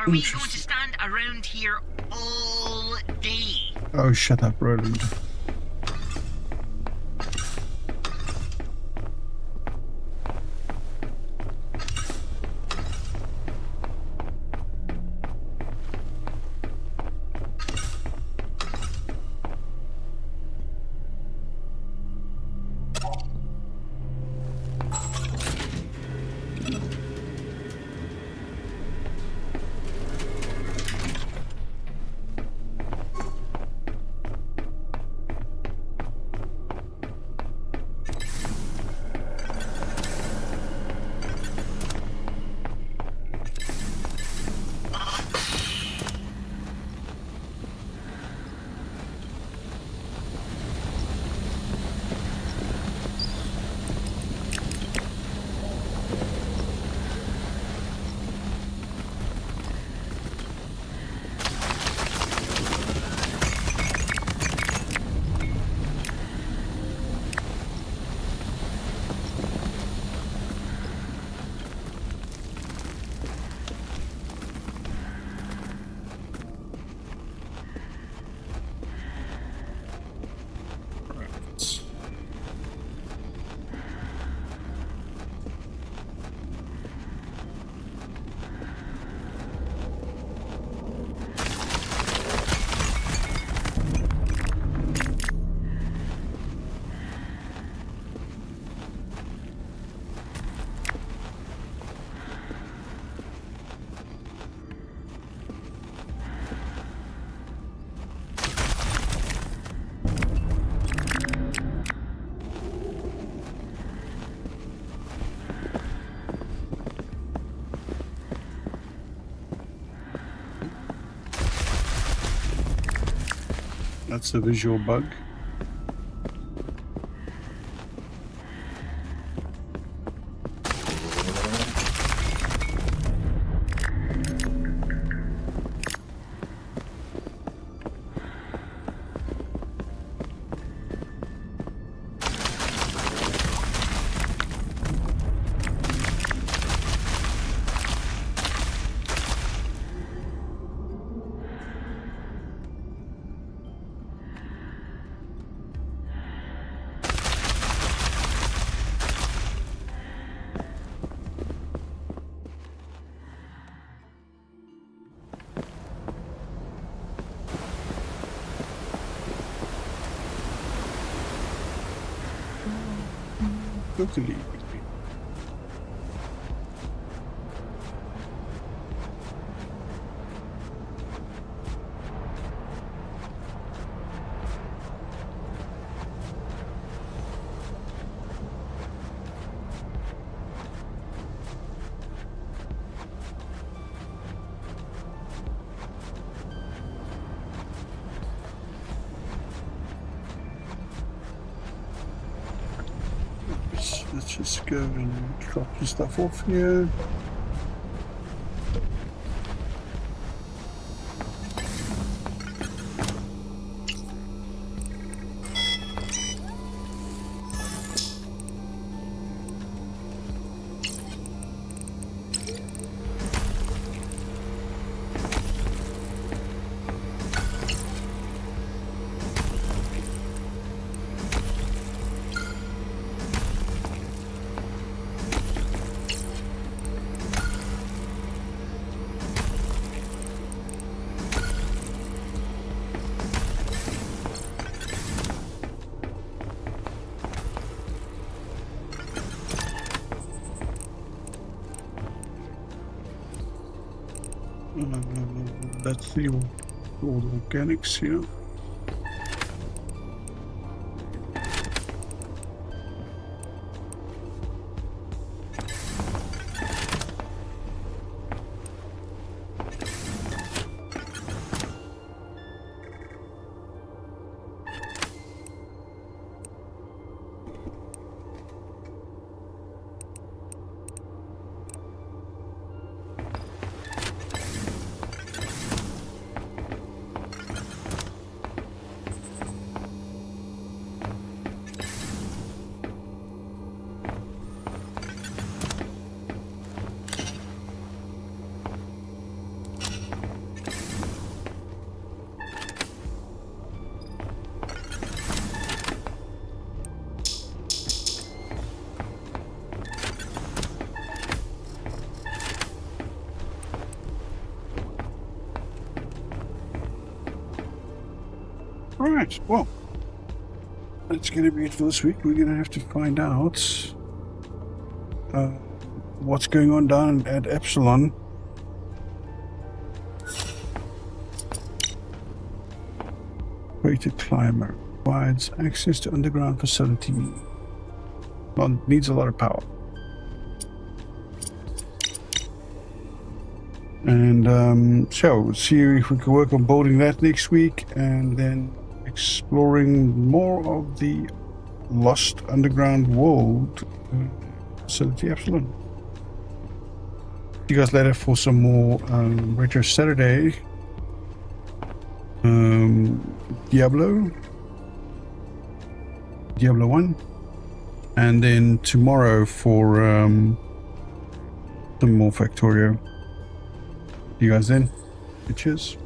are we going to stand around here all day? Oh, shut up, Roland. That's the visual bug. Totally. Let's just go and drop your stuff off here. That's the all the organics here. All right. Well, that's going to be it for this week. We're going to have to find out what's going on down at Epsilon. Crater climber provides access to underground facility. Well, needs a lot of power. And so we'll see if we can work on building that next week, and then exploring more of the lost underground world facility Epsilon. See you guys later for some more Retro Saturday. Diablo 1, and then tomorrow for some more Factorio. See you guys then. Cheers.